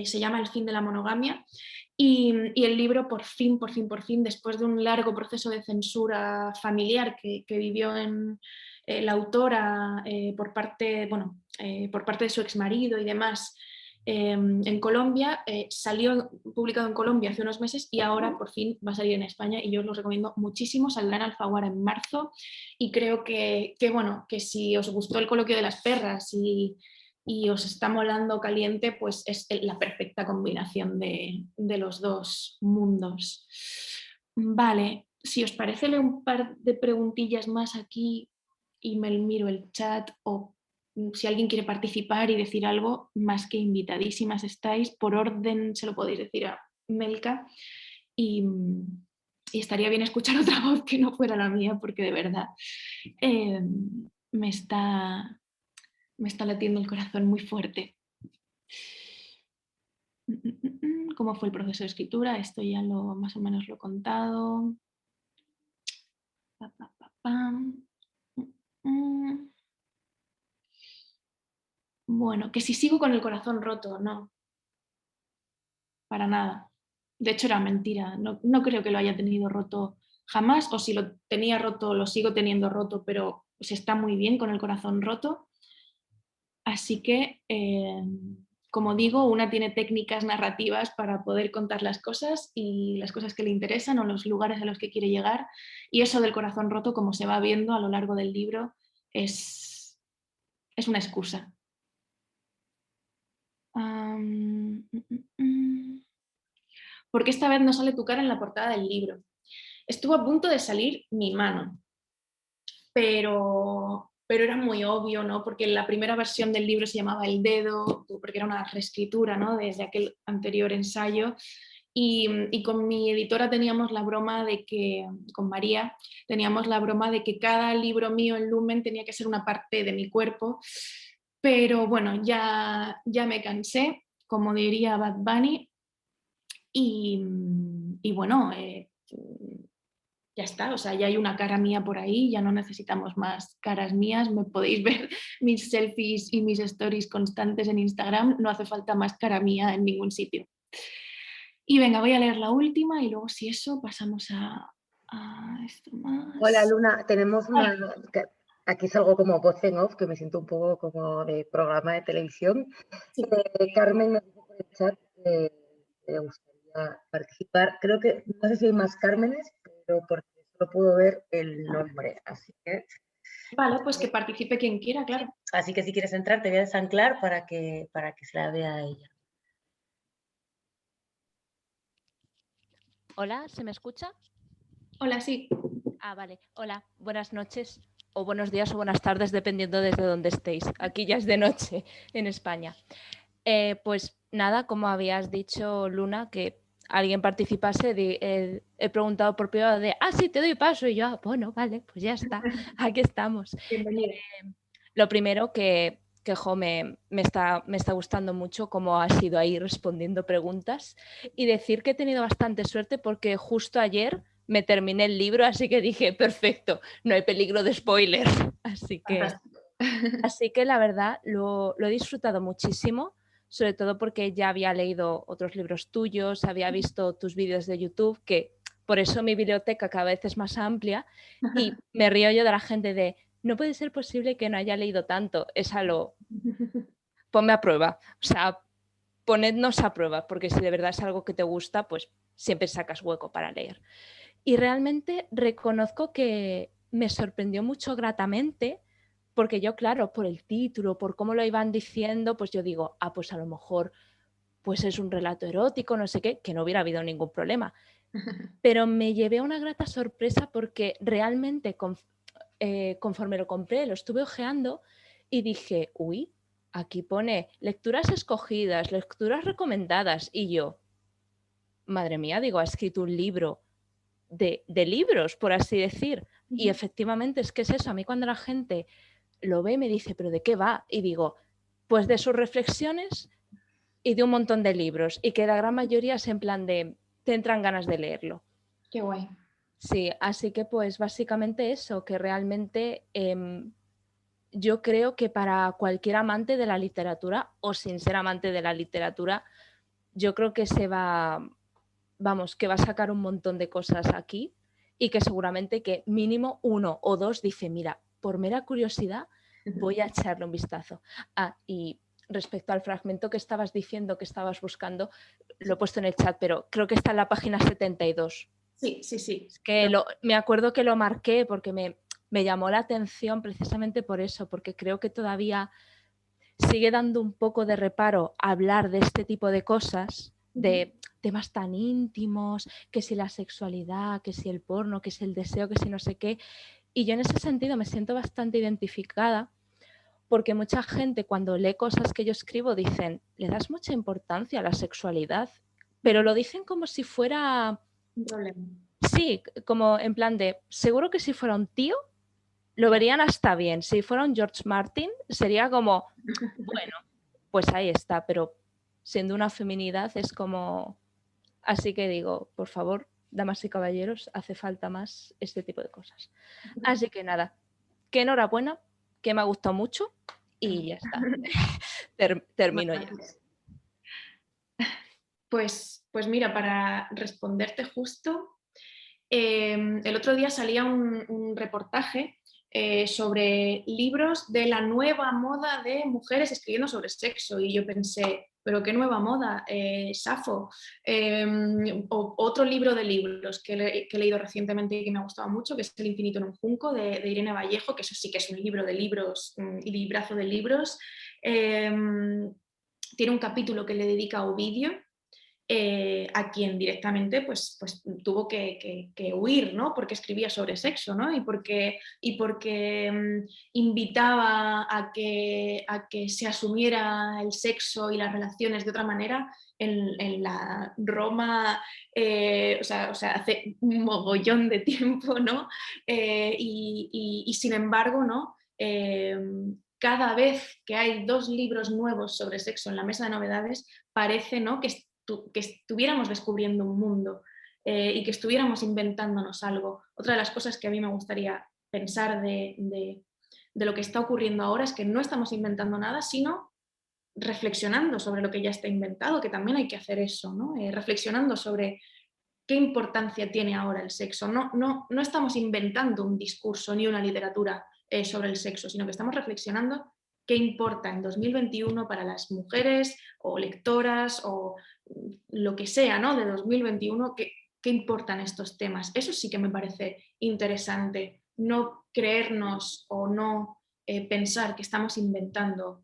S1: se llama El fin de la monogamia. Y el libro por fin, después de un largo proceso de censura familiar que vivió la autora por parte de su exmarido y demás en Colombia, salió publicado en Colombia hace unos meses y ahora por fin va a salir en España y yo os lo recomiendo muchísimo. Saldrá en Alfaguara en marzo y creo que si os gustó el Coloquio de las Perras y os está molando Caliente, pues es la perfecta combinación de los dos mundos. Vale, si os parece, leo un par de preguntillas más aquí y me miro el chat, o si alguien quiere participar y decir algo, más que invitadísimas estáis. Por orden se lo podéis decir a Melka y estaría bien escuchar otra voz que no fuera la mía, porque de verdad me está latiendo el corazón muy fuerte. ¿Cómo fue el proceso de escritura? Esto ya más o menos lo he contado. Bueno, que si sigo con el corazón roto, no. Para nada. De hecho, era mentira. No creo que lo haya tenido roto jamás, o si lo tenía roto, lo sigo teniendo roto, pero se está muy bien con el corazón roto. Así que, como digo, una tiene técnicas narrativas para poder contar las cosas y las cosas que le interesan o los lugares a los que quiere llegar. Y eso del corazón roto, como se va viendo a lo largo del libro, es una excusa. Porque esta vez no sale tu cara en la portada del libro. Estuvo a punto de salir mi mano, pero era muy obvio, ¿no? Porque la primera versión del libro se llamaba El dedo, porque era una reescritura, ¿no? Desde aquel anterior ensayo. Y con mi editora teníamos la broma de que, con María, teníamos la broma de que cada libro mío en Lumen tenía que ser una parte de mi cuerpo. Pero bueno, ya me cansé, como diría Bad Bunny, y bueno, ya está, o sea, ya hay una cara mía por ahí, ya no necesitamos más caras mías, me podéis ver mis selfies y mis stories constantes en Instagram, no hace falta más cara mía en ningún sitio. Y venga, voy a leer la última y luego si eso pasamos a esto más.
S2: Hola Luna, tenemos aquí salgo como voz en off, que me siento un poco como de programa de televisión.
S1: Sí.
S2: Carmen nos dice por el chat que le gustaría participar. Creo que, no sé si hay más Cármenes, pero porque solo puedo ver el nombre, así que...
S1: Vale, pues que participe quien quiera, claro.
S2: Así que si quieres entrar, te voy a desanclar para que se la vea a ella.
S4: Hola, ¿se me escucha?
S1: Hola, sí.
S4: Ah, vale. Hola, buenas noches o buenos días o buenas tardes, dependiendo desde dónde estéis. Aquí ya es de noche en España. Pues nada, como habías dicho, Luna, que alguien participase, he preguntado por privado de, sí, te doy paso. Y yo, bueno, vale, pues ya está, aquí estamos.
S1: Bienvenida.
S4: Lo primero que me está gustando mucho cómo has ido ahí respondiendo preguntas y decir que he tenido bastante suerte porque justo ayer me terminé el libro, así que dije, perfecto, no hay peligro de spoiler. Así que la verdad lo he disfrutado muchísimo, sobre todo porque ya había leído otros libros tuyos, había visto tus vídeos de YouTube, que por eso mi biblioteca cada vez es más amplia y me río yo de la gente de, no puede ser posible que no haya leído tanto, ponme a prueba, o sea, ponednos a prueba, porque si de verdad es algo que te gusta, pues siempre sacas hueco para leer. Y realmente reconozco que me sorprendió mucho gratamente, porque yo, claro, por el título, por cómo lo iban diciendo, pues yo digo, pues a lo mejor pues es un relato erótico, no sé qué, que no hubiera habido ningún problema. Pero me llevé una grata sorpresa porque realmente conforme lo compré, lo estuve hojeando y dije, uy, aquí pone lecturas escogidas, lecturas recomendadas. Y yo, madre mía, digo, ha escrito un libro de libros, por así decir. Y efectivamente es que es eso. A mí cuando la gente lo ve me dice, ¿pero de qué va? Y digo, pues de sus reflexiones y de un montón de libros. Y que la gran mayoría es en plan de, te entran ganas de leerlo.
S1: Qué guay.
S4: Sí, así que pues básicamente eso, que realmente yo creo que para cualquier amante de la literatura o sin ser amante de la literatura, yo creo que que va a sacar un montón de cosas aquí y que seguramente que mínimo uno o dos dice, mira, por mera curiosidad voy a echarle un vistazo. Y respecto al fragmento que estabas diciendo, que estabas buscando, lo he puesto en el chat, pero creo que está en la página 72.
S1: Sí.
S4: Es que me acuerdo que lo marqué porque me llamó la atención precisamente por eso, porque creo que todavía sigue dando un poco de reparo hablar de este tipo de cosas, de temas tan íntimos, que si la sexualidad, que si el porno, que si el deseo, que si no sé qué. Y yo en ese sentido me siento bastante identificada porque mucha gente cuando lee cosas que yo escribo dicen, le das mucha importancia a la sexualidad, pero lo dicen como si fuera
S1: un problema.
S4: Sí, como en plan de, seguro que si fuera un tío lo verían hasta bien. Si fuera un George Martin sería como, bueno, pues ahí está, pero siendo una feminidad es como... Así que digo, por favor, damas y caballeros, hace falta más este tipo de cosas. Así que nada, que enhorabuena, que me ha gustado mucho y ya está. Termino ya.
S1: Pues mira, para responderte justo, el otro día salía un reportaje sobre libros de la nueva moda de mujeres escribiendo sobre sexo y yo pensé, pero qué nueva moda, Safo. O otro libro de libros que he leído recientemente y que me ha gustado mucho, que es El infinito en un junco, de Irene Vallejo, que eso sí que es un libro de libros, librazo de libros. Tiene un capítulo que le dedica a Ovidio, a quien directamente pues tuvo que huir, ¿no? Porque escribía sobre sexo, ¿no? Y porque invitaba a que se asumiera el sexo y las relaciones de otra manera en la Roma, o sea, hace un mogollón de tiempo, ¿no? Y sin embargo, ¿no? Cada vez que hay 2 libros nuevos sobre sexo en la mesa de novedades, parece, ¿no?, que estuviéramos descubriendo un mundo y que estuviéramos inventándonos algo. Otra de las cosas que a mí me gustaría pensar de lo que está ocurriendo ahora es que no estamos inventando nada, sino reflexionando sobre lo que ya está inventado, que también hay que hacer eso, ¿no? Reflexionando sobre qué importancia tiene ahora el sexo. No estamos inventando un discurso ni una literatura sobre el sexo, sino que estamos reflexionando qué importa en 2021 para las mujeres o lectoras o lo que sea, ¿no? De 2021, qué importan estos temas. Eso sí que me parece interesante, no creernos o no pensar que estamos inventando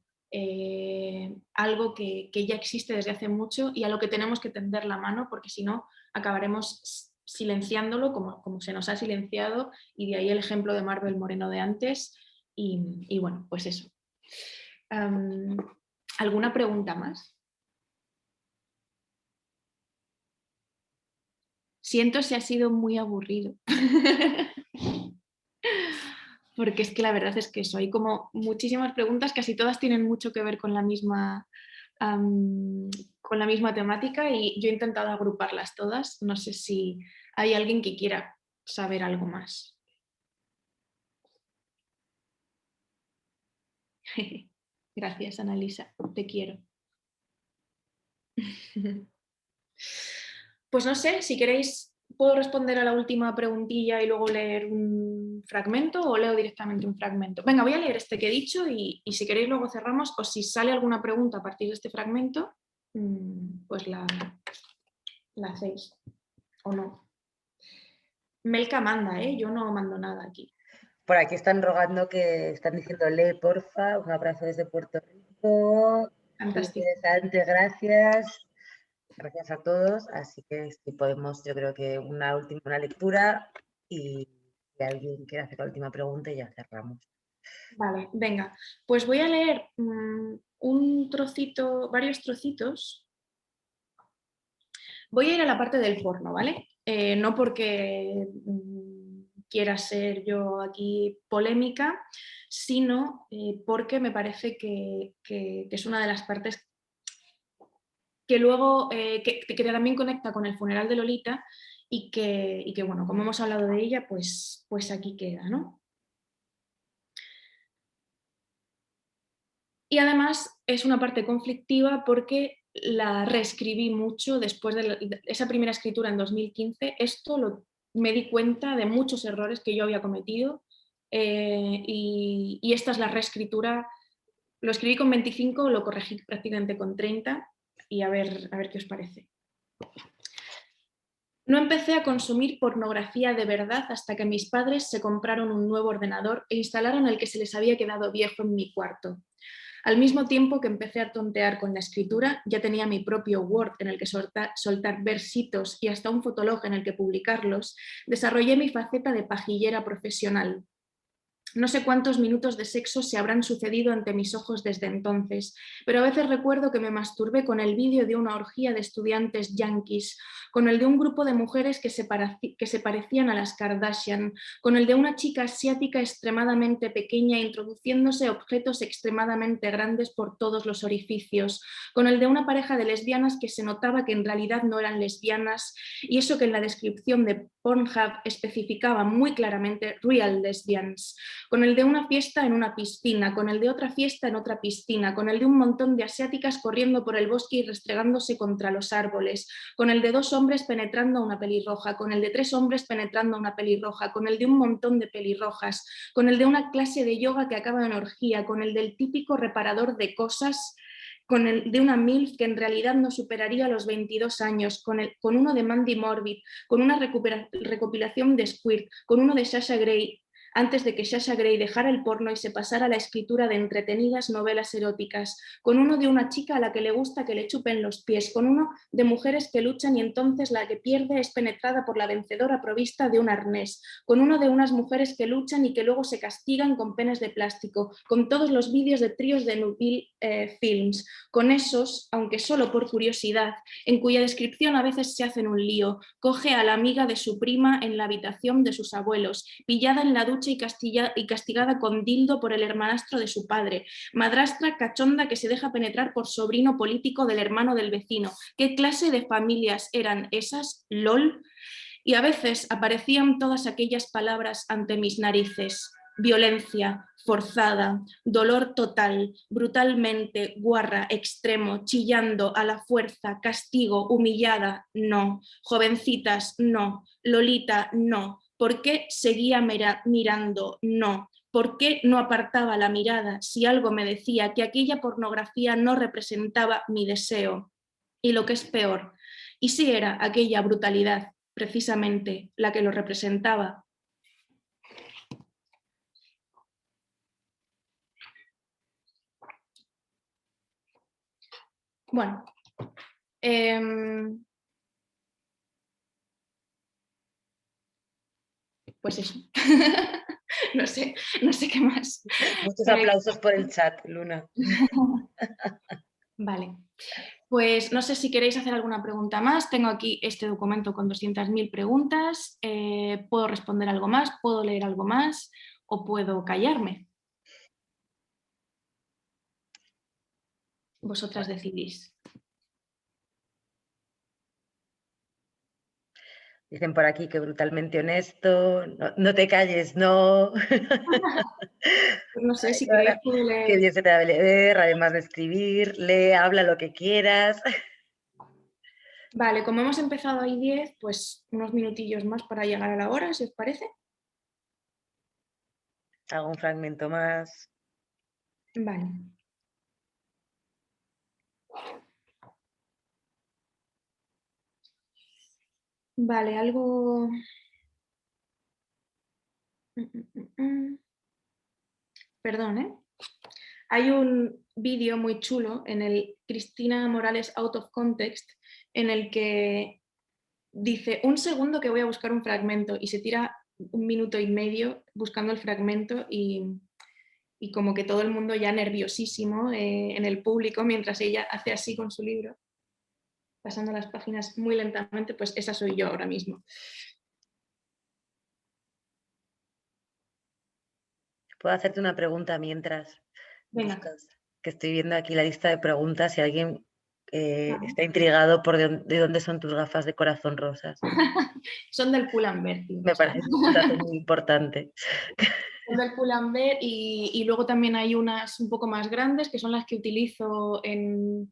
S1: algo que ya existe desde hace mucho y a lo que tenemos que tender la mano, porque si no acabaremos silenciándolo como se nos ha silenciado, y de ahí el ejemplo de Marvel Moreno de antes. Y bueno, pues eso. ¿Alguna pregunta más? Siento si ha sido muy aburrido. Porque es que la verdad es que eso, hay como muchísimas preguntas, casi todas tienen mucho que ver con la misma temática y yo he intentado agruparlas todas. No sé si hay alguien que quiera saber algo más. Gracias, Annalisa, te quiero. Pues no sé, si queréis puedo responder a la última preguntilla y luego leer un fragmento o leo directamente un fragmento. Venga, voy a leer este que he dicho y si queréis luego cerramos, o si sale alguna pregunta a partir de este fragmento, pues la hacéis o no. Melka manda, yo no mando nada aquí.
S2: Por aquí están rogando están diciendo lee, porfa, un abrazo desde Puerto Rico.
S1: Fantástico.
S2: Interesante, gracias. Gracias a todos, así que si podemos, yo creo que una lectura y si alguien quiere hacer la última pregunta y ya cerramos.
S1: Vale, venga, pues voy a leer un trocito, varios trocitos. Voy a ir a la parte del porno, ¿vale? No porque quiera ser yo aquí polémica, sino porque me parece que es una de las partes que luego, que también conecta con el funeral de Lolita y que bueno, como hemos hablado de ella, pues aquí queda, ¿no? Y además es una parte conflictiva porque la reescribí mucho después de esa primera escritura en 2015. Me di cuenta de muchos errores que yo había cometido y esta es la reescritura. Lo escribí con 25, lo corregí prácticamente con 30 y a ver qué os parece. No empecé a consumir pornografía de verdad hasta que mis padres se compraron un nuevo ordenador e instalaron el que se les había quedado viejo en mi cuarto. Al mismo tiempo que empecé a tontear con la escritura, ya tenía mi propio Word en el que soltar versitos y hasta un fotolog en el que publicarlos, desarrollé mi faceta de pajillera profesional. No sé cuántos minutos de sexo se habrán sucedido ante mis ojos desde entonces, pero a veces recuerdo que me masturbé con el vídeo de una orgía de estudiantes yanquis, con el de un grupo de mujeres que se parecían a las Kardashian, con el de una chica asiática extremadamente pequeña introduciéndose objetos extremadamente grandes por todos los orificios, con el de una pareja de lesbianas que se notaba que en realidad no eran lesbianas, y eso que en la descripción de Pornhub especificaba muy claramente real lesbians, con el de una fiesta en una piscina, con el de otra fiesta en otra piscina, con el de un montón de asiáticas corriendo por el bosque y restregándose contra los árboles, con el de 2 hombres penetrando a una pelirroja, con el de 3 hombres penetrando a una pelirroja, con el de un montón de pelirrojas, con el de una clase de yoga que acaba en orgía, con el del típico reparador de cosas, con el de una MILF que en realidad no superaría los 22 años, con uno de Mandy Morbid, con una recopilación de Squirt, con uno de Sasha Grey, antes de que Sasha Grey dejara el porno y se pasara a la escritura de entretenidas novelas eróticas, con uno de una chica a la que le gusta que le chupen los pies, con uno de mujeres que luchan y entonces la que pierde es penetrada por la vencedora provista de un arnés, con uno de unas mujeres que luchan y que luego se castigan con penes de plástico, con todos los vídeos de tríos de Nubile Films, con esos, aunque solo por curiosidad, en cuya descripción a veces se hacen un lío, coge a la amiga de su prima en la habitación de sus abuelos, pillada en la ducha y castigada con dildo por el hermanastro de su padre, madrastra cachonda que se deja penetrar por sobrino político del hermano del vecino. ¿Qué clase de familias eran esas? ¿LOL? Y a veces aparecían todas aquellas palabras ante mis narices: violencia, forzada, dolor total, brutalmente, guarra, extremo, chillando, a la fuerza, castigo, humillada, no, jovencitas, no, Lolita, no. ¿Por qué seguía mirando? No. ¿Por qué no apartaba la mirada si algo me decía que aquella pornografía no representaba mi deseo? Y lo que es peor, ¿y si era aquella brutalidad precisamente la que lo representaba? Bueno, pues eso. no sé qué más.
S2: Muchos aplausos por el chat, Luna.
S1: Vale. Pues no sé si queréis hacer alguna pregunta más. Tengo aquí este documento con 200.000 preguntas. ¿Puedo responder algo más? ¿Puedo leer algo más? ¿O puedo callarme? Vosotras decidís.
S2: Dicen por aquí que brutalmente honesto, no te calles, no.
S1: No sé si queréis puedo leer.
S2: Que bien se te da leer, además de escribir, lee, habla lo que quieras.
S1: Vale, como hemos empezado ahí 10, pues unos minutillos más para llegar a la hora, si os parece.
S2: Hago un fragmento más.
S1: Vale. Vale, algo... Perdón, ¿eh? Hay un vídeo muy chulo en el Cristina Morales Out of Context en el que dice: un segundo que voy a buscar un fragmento, y se tira 1 minuto y medio buscando el fragmento y como que todo el mundo ya nerviosísimo en el público mientras ella hace así con su libro, pasando las páginas muy lentamente. Pues esa soy yo ahora mismo.
S2: ¿Puedo hacerte una pregunta mientras
S1: Venga.
S2: buscas? Que estoy viendo aquí la lista de preguntas. Si alguien está intrigado por de dónde son tus gafas de corazón rosas.
S1: Son del Pull&Bear, tío.
S2: Me parece un dato muy importante.
S1: Son del Pull&Bear y luego también hay unas un poco más grandes que son las que utilizo en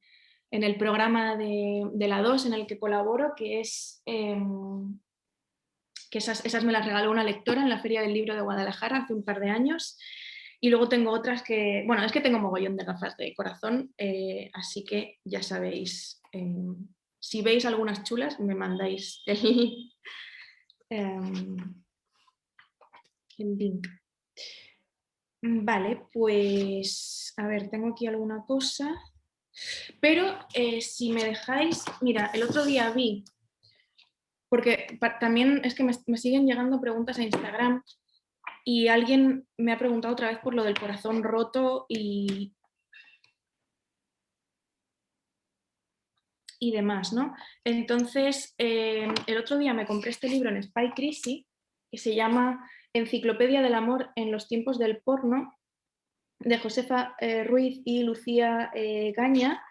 S1: el programa de la 2 en el que colaboro, que es... que esas me las regaló una lectora en la Feria del Libro de Guadalajara hace un par de años. Y luego tengo otras que, bueno, es que tengo mogollón de gafas de corazón, así que ya sabéis, si veis algunas chulas, me mandáis el link. Vale, pues a ver, tengo aquí alguna cosa, pero si me dejáis, mira, el otro día vi, porque también es que me siguen llegando preguntas a Instagram Y alguien me ha preguntado otra vez por lo del corazón roto y demás, ¿no? Entonces, el otro día me compré este libro en Spy Crisis, que se llama Enciclopedia del amor en los tiempos del porno, de Josefa Ruiz y Lucía Gaña,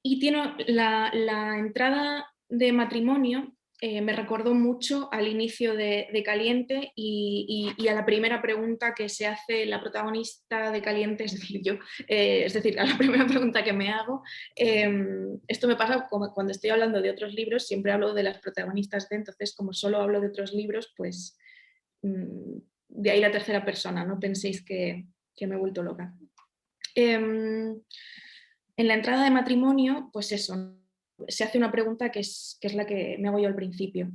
S1: y tiene la entrada de matrimonio. Me recordó mucho al inicio de Caliente y a la primera pregunta que se hace la protagonista de Caliente, es decir, yo, es decir, a la primera pregunta que me hago. Esto me pasa como cuando estoy hablando de otros libros, siempre hablo de las protagonistas de, entonces como solo hablo de otros libros, pues de ahí la tercera persona, no penséis que me he vuelto loca. En la entrada de matrimonio, pues eso, se hace una pregunta que es la que me hago yo al principio.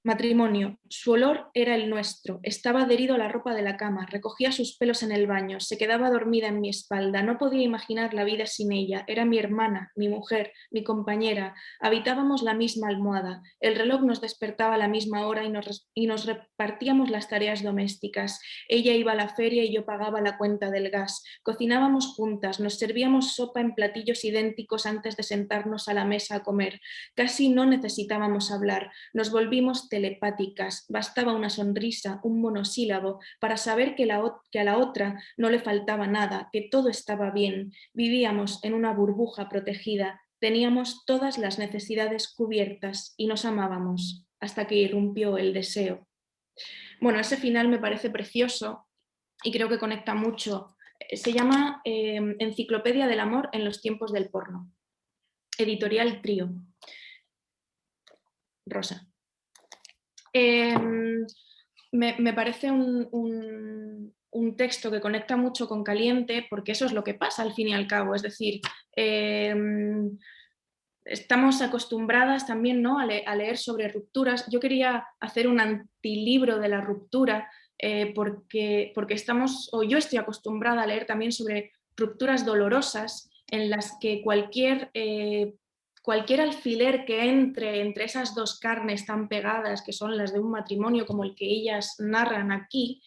S1: Matrimonio. Su olor era el nuestro. Estaba adherido a la ropa de la cama. Recogía sus pelos en el baño. Se quedaba dormida en mi espalda. No podía imaginar la vida sin ella. Era mi hermana, mi mujer, mi compañera. Habitábamos la misma almohada. El reloj nos despertaba a la misma hora y nos repartíamos las tareas domésticas. Ella iba a la feria y yo pagaba la cuenta del gas. Cocinábamos juntas. Nos servíamos sopa en platillos idénticos antes de sentarnos a la mesa a comer. Casi no necesitábamos hablar. Nos volvimos telepáticas, bastaba una sonrisa, un monosílabo, para saber que a la otra no le faltaba nada, que todo estaba bien. Vivíamos en una burbuja protegida, teníamos todas las necesidades cubiertas y nos amábamos, hasta que irrumpió el deseo. Bueno, ese final me parece precioso y creo que conecta mucho. Se llama Enciclopedia del amor en los tiempos del porno. Editorial Trío. Rosa. Me parece un texto que conecta mucho con Caliente, porque eso es lo que pasa al fin y al cabo. Es decir, estamos acostumbradas también, ¿no?, a leer sobre rupturas. Yo quería hacer un antilibro de la ruptura, porque estamos, o yo estoy acostumbrada a leer también sobre rupturas dolorosas en las que cualquier alfiler que entre esas dos carnes tan pegadas que son las de un matrimonio como el que ellas narran aquí,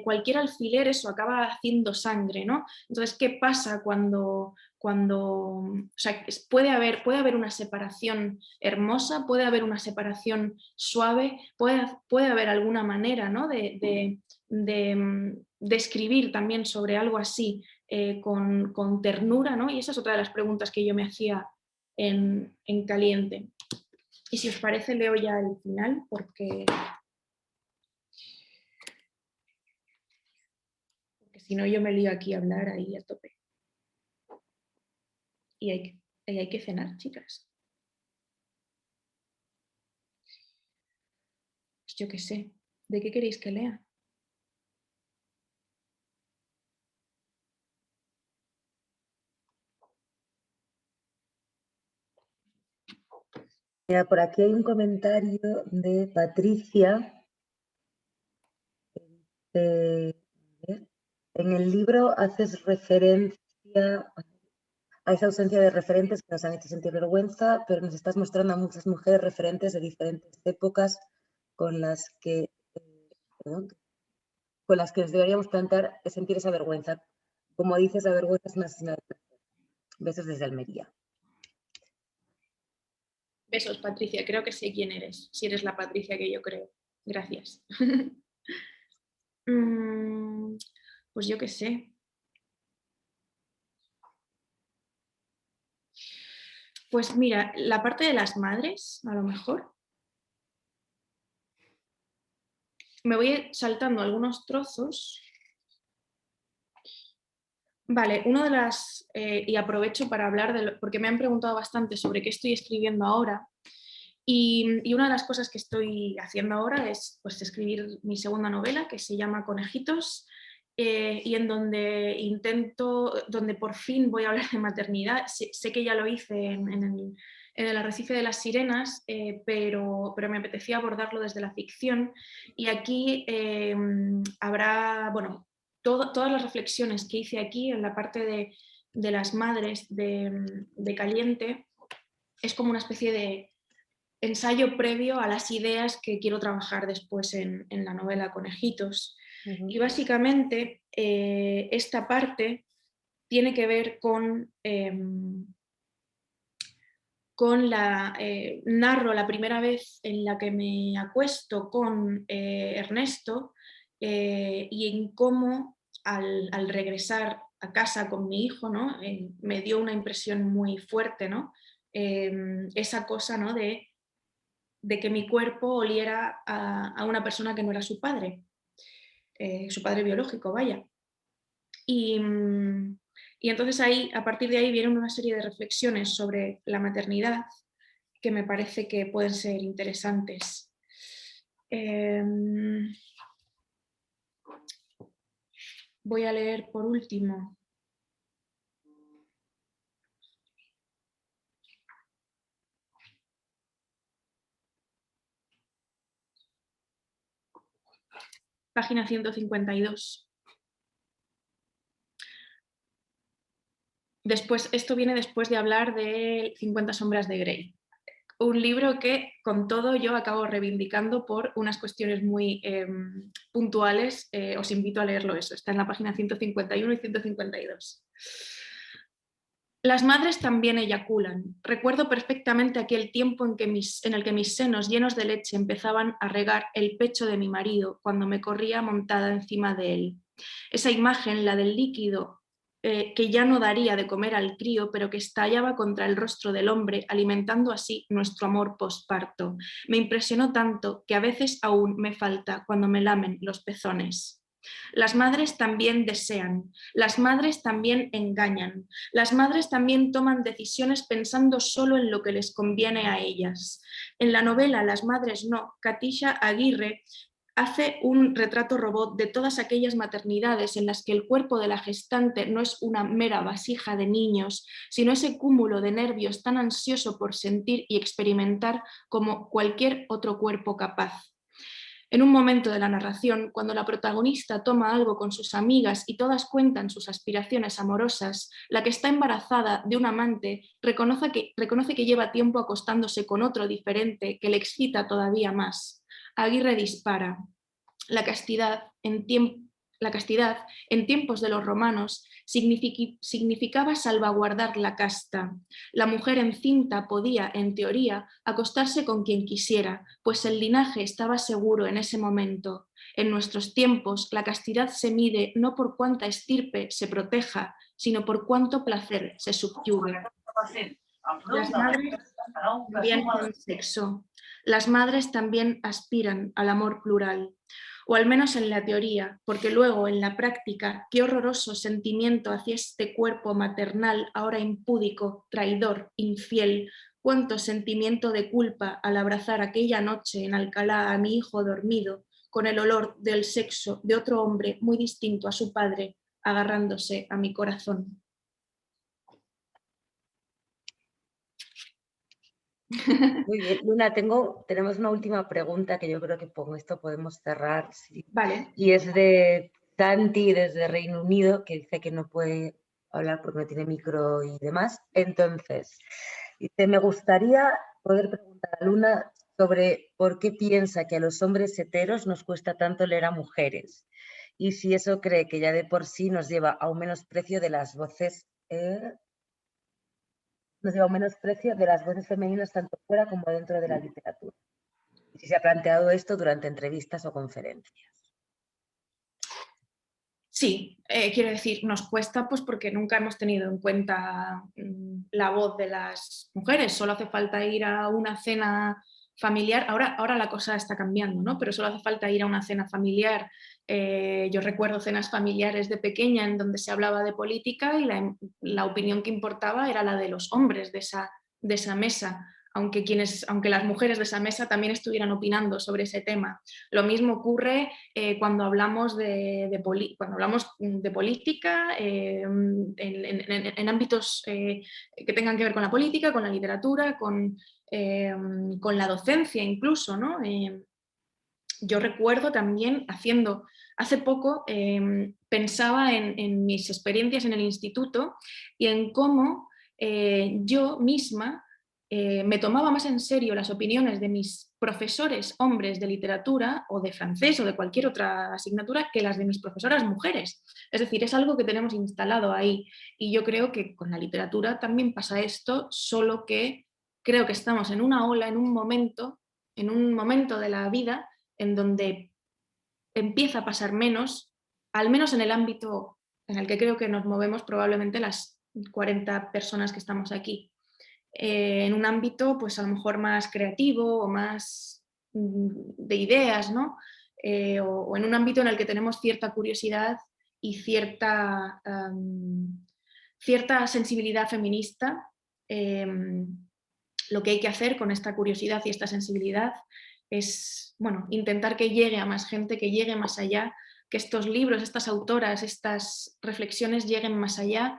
S1: cualquier alfiler eso acaba haciendo sangre, ¿no? Entonces, ¿qué pasa cuando o sea, puede haber una separación hermosa, puede haber una separación suave, puede haber alguna manera, ¿no?, de escribir también sobre algo así con ternura, ¿no? Y esa es otra de las preguntas que yo me hacía en Caliente. Y si os parece, leo ya el final, porque si no yo me lío aquí a hablar ahí a tope. Y hay que cenar, chicas. Pues yo qué sé. ¿De qué queréis que lea?
S2: Mira, por aquí hay un comentario de Patricia. En el libro haces referencia a esa ausencia de referentes que nos han hecho sentir vergüenza, pero nos estás mostrando a muchas mujeres referentes de diferentes épocas con las que nos deberíamos plantar sentir esa vergüenza. Como dices, la vergüenza es una asesina de placer. Besos desde Almería.
S1: Besos, Patricia. Creo que sé quién eres, si eres la Patricia que yo creo. Gracias. Pues yo qué sé. Pues mira, la parte de las madres, a lo mejor. Me voy saltando algunos trozos. Vale, una de las, y aprovecho para hablar porque me han preguntado bastante sobre qué estoy escribiendo ahora, y una de las cosas que estoy haciendo ahora es pues escribir mi segunda novela, que se llama Conejitos, y en donde por fin voy a hablar de maternidad. Sé que ya lo hice en el Arrecife de las Sirenas, pero me apetecía abordarlo desde la ficción, y aquí habrá, bueno, todas las reflexiones que hice aquí en la parte de las madres de Caliente es como una especie de ensayo previo a las ideas que quiero trabajar después en la novela Conejitos. Y básicamente esta parte tiene que ver con narro la primera vez en la que me acuesto con Ernesto y en cómo al regresar a casa con mi hijo, ¿no? Me dio una impresión muy fuerte, ¿no? Esa cosa, ¿no? de que mi cuerpo oliera a una persona que no era su padre biológico, vaya. Y entonces ahí, a partir de ahí vienen una serie de reflexiones sobre la maternidad que me parece que pueden ser interesantes. Voy a leer por último. Página 152. Esto viene después de hablar de 50 sombras de Grey. Un libro que, con todo, yo acabo reivindicando por unas cuestiones muy puntuales. Os invito a leerlo eso. Está en la página 151 y 152. Las madres también eyaculan. Recuerdo perfectamente aquel tiempo en el que mis senos llenos de leche empezaban a regar el pecho de mi marido cuando me corría montada encima de él. Esa imagen, la del líquido que ya no daría de comer al crío, pero que estallaba contra el rostro del hombre, alimentando así nuestro amor posparto. Me impresionó tanto que a veces aún me falta cuando me lamen los pezones. Las madres también desean, las madres también engañan, las madres también toman decisiones pensando solo en lo que les conviene a ellas. En la novela Las madres no, Katisha Aguirre hace un retrato robot de todas aquellas maternidades en las que el cuerpo de la gestante no es una mera vasija de niños, sino ese cúmulo de nervios tan ansioso por sentir y experimentar como cualquier otro cuerpo capaz. En un momento de la narración, cuando la protagonista toma algo con sus amigas y todas cuentan sus aspiraciones amorosas, la que está embarazada de un amante reconoce que lleva tiempo acostándose con otro diferente que le excita todavía más. Aguirre dispara. La castidad en tiempos de los romanos significaba salvaguardar la casta. La mujer encinta podía, en teoría, acostarse con quien quisiera, pues el linaje estaba seguro en ese momento. En nuestros tiempos, la castidad se mide no por cuánta estirpe se proteja, sino por cuánto placer se subyugue. Las madres también tienen sexo. Las madres también aspiran al amor plural, o al menos en la teoría, porque luego en la práctica, qué horroroso sentimiento hacia este cuerpo maternal, ahora impúdico, traidor, infiel, cuánto sentimiento de culpa al abrazar aquella noche en Alcalá a mi hijo dormido, con el olor del sexo de otro hombre muy distinto a su padre, agarrándose a mi corazón.
S2: Muy bien, Luna, tenemos una última pregunta que yo creo que con esto podemos cerrar. Sí.
S1: Vale.
S2: Y es de Santi desde Reino Unido, que dice que no puede hablar porque no tiene micro y demás. Entonces, dice, me gustaría poder preguntar a Luna sobre por qué piensa que a los hombres heteros nos cuesta tanto leer a mujeres y si eso cree que ya de por sí nos lleva a un menosprecio de las voces femeninas tanto fuera como dentro de la literatura. Y si se ha planteado esto durante entrevistas o conferencias.
S1: Sí, quiero decir, nos cuesta pues porque nunca hemos tenido en cuenta la voz de las mujeres. Solo hace falta ir a una cena familiar. Ahora la cosa está cambiando, ¿no? Pero solo hace falta ir a una cena familiar. Yo recuerdo cenas familiares de pequeña en donde se hablaba de política y la opinión que importaba era la de los hombres de esa mesa. Aunque las mujeres de esa mesa también estuvieran opinando sobre ese tema. Lo mismo ocurre cuando hablamos de política, en ámbitos que tengan que ver con la política, con la literatura, con la docencia incluso, ¿no? Yo recuerdo también hace poco pensaba en mis experiencias en el instituto y en cómo yo misma me tomaba más en serio las opiniones de mis profesores hombres de literatura o de francés o de cualquier otra asignatura que las de mis profesoras mujeres. Es decir, es algo que tenemos instalado ahí y yo creo que con la literatura también pasa esto, solo que creo que estamos en una ola, en un momento de la vida en donde empieza a pasar menos, al menos en el ámbito en el que creo que nos movemos probablemente las 40 personas que estamos aquí. En un ámbito pues a lo mejor más creativo o más de ideas, ¿no? O en un ámbito en el que tenemos cierta curiosidad y cierta sensibilidad feminista. Lo que hay que hacer con esta curiosidad y esta sensibilidad es, bueno, intentar que llegue a más gente, que llegue más allá, que estos libros, estas autoras, estas reflexiones lleguen más allá,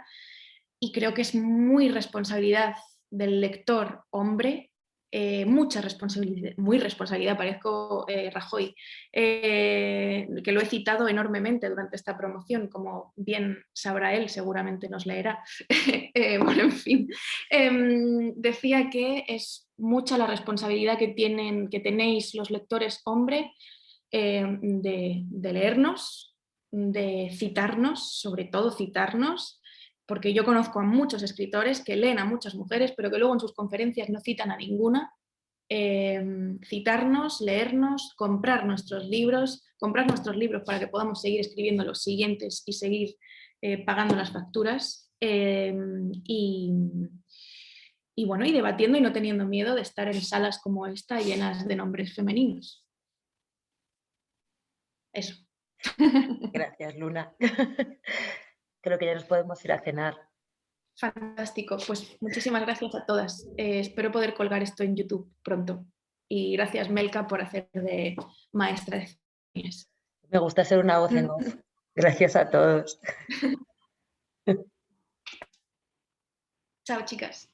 S1: y creo que es muy responsabilidad del lector hombre, mucha responsabilidad, muy responsabilidad, parezco Rajoy, que lo he citado enormemente durante esta promoción, como bien sabrá él, seguramente nos leerá. Bueno, en fin, decía que es mucha la responsabilidad que tenéis los lectores hombre de leernos, de citarnos, sobre todo citarnos, porque yo conozco a muchos escritores que leen a muchas mujeres, pero que luego en sus conferencias no citan a ninguna. Citarnos, leernos, comprar nuestros libros para que podamos seguir escribiendo los siguientes y seguir pagando las facturas. Y bueno, y debatiendo y no teniendo miedo de estar en salas como esta llenas de nombres femeninos. Eso.
S2: Gracias, Luna. Creo que ya nos podemos ir a cenar.
S1: Fantástico, pues muchísimas gracias a todas. Espero poder colgar esto en YouTube pronto. Y gracias, Melka, por hacer de maestra de ceremonias.
S2: Me gusta ser una voz en off. Gracias a todos.
S1: Chao, chicas.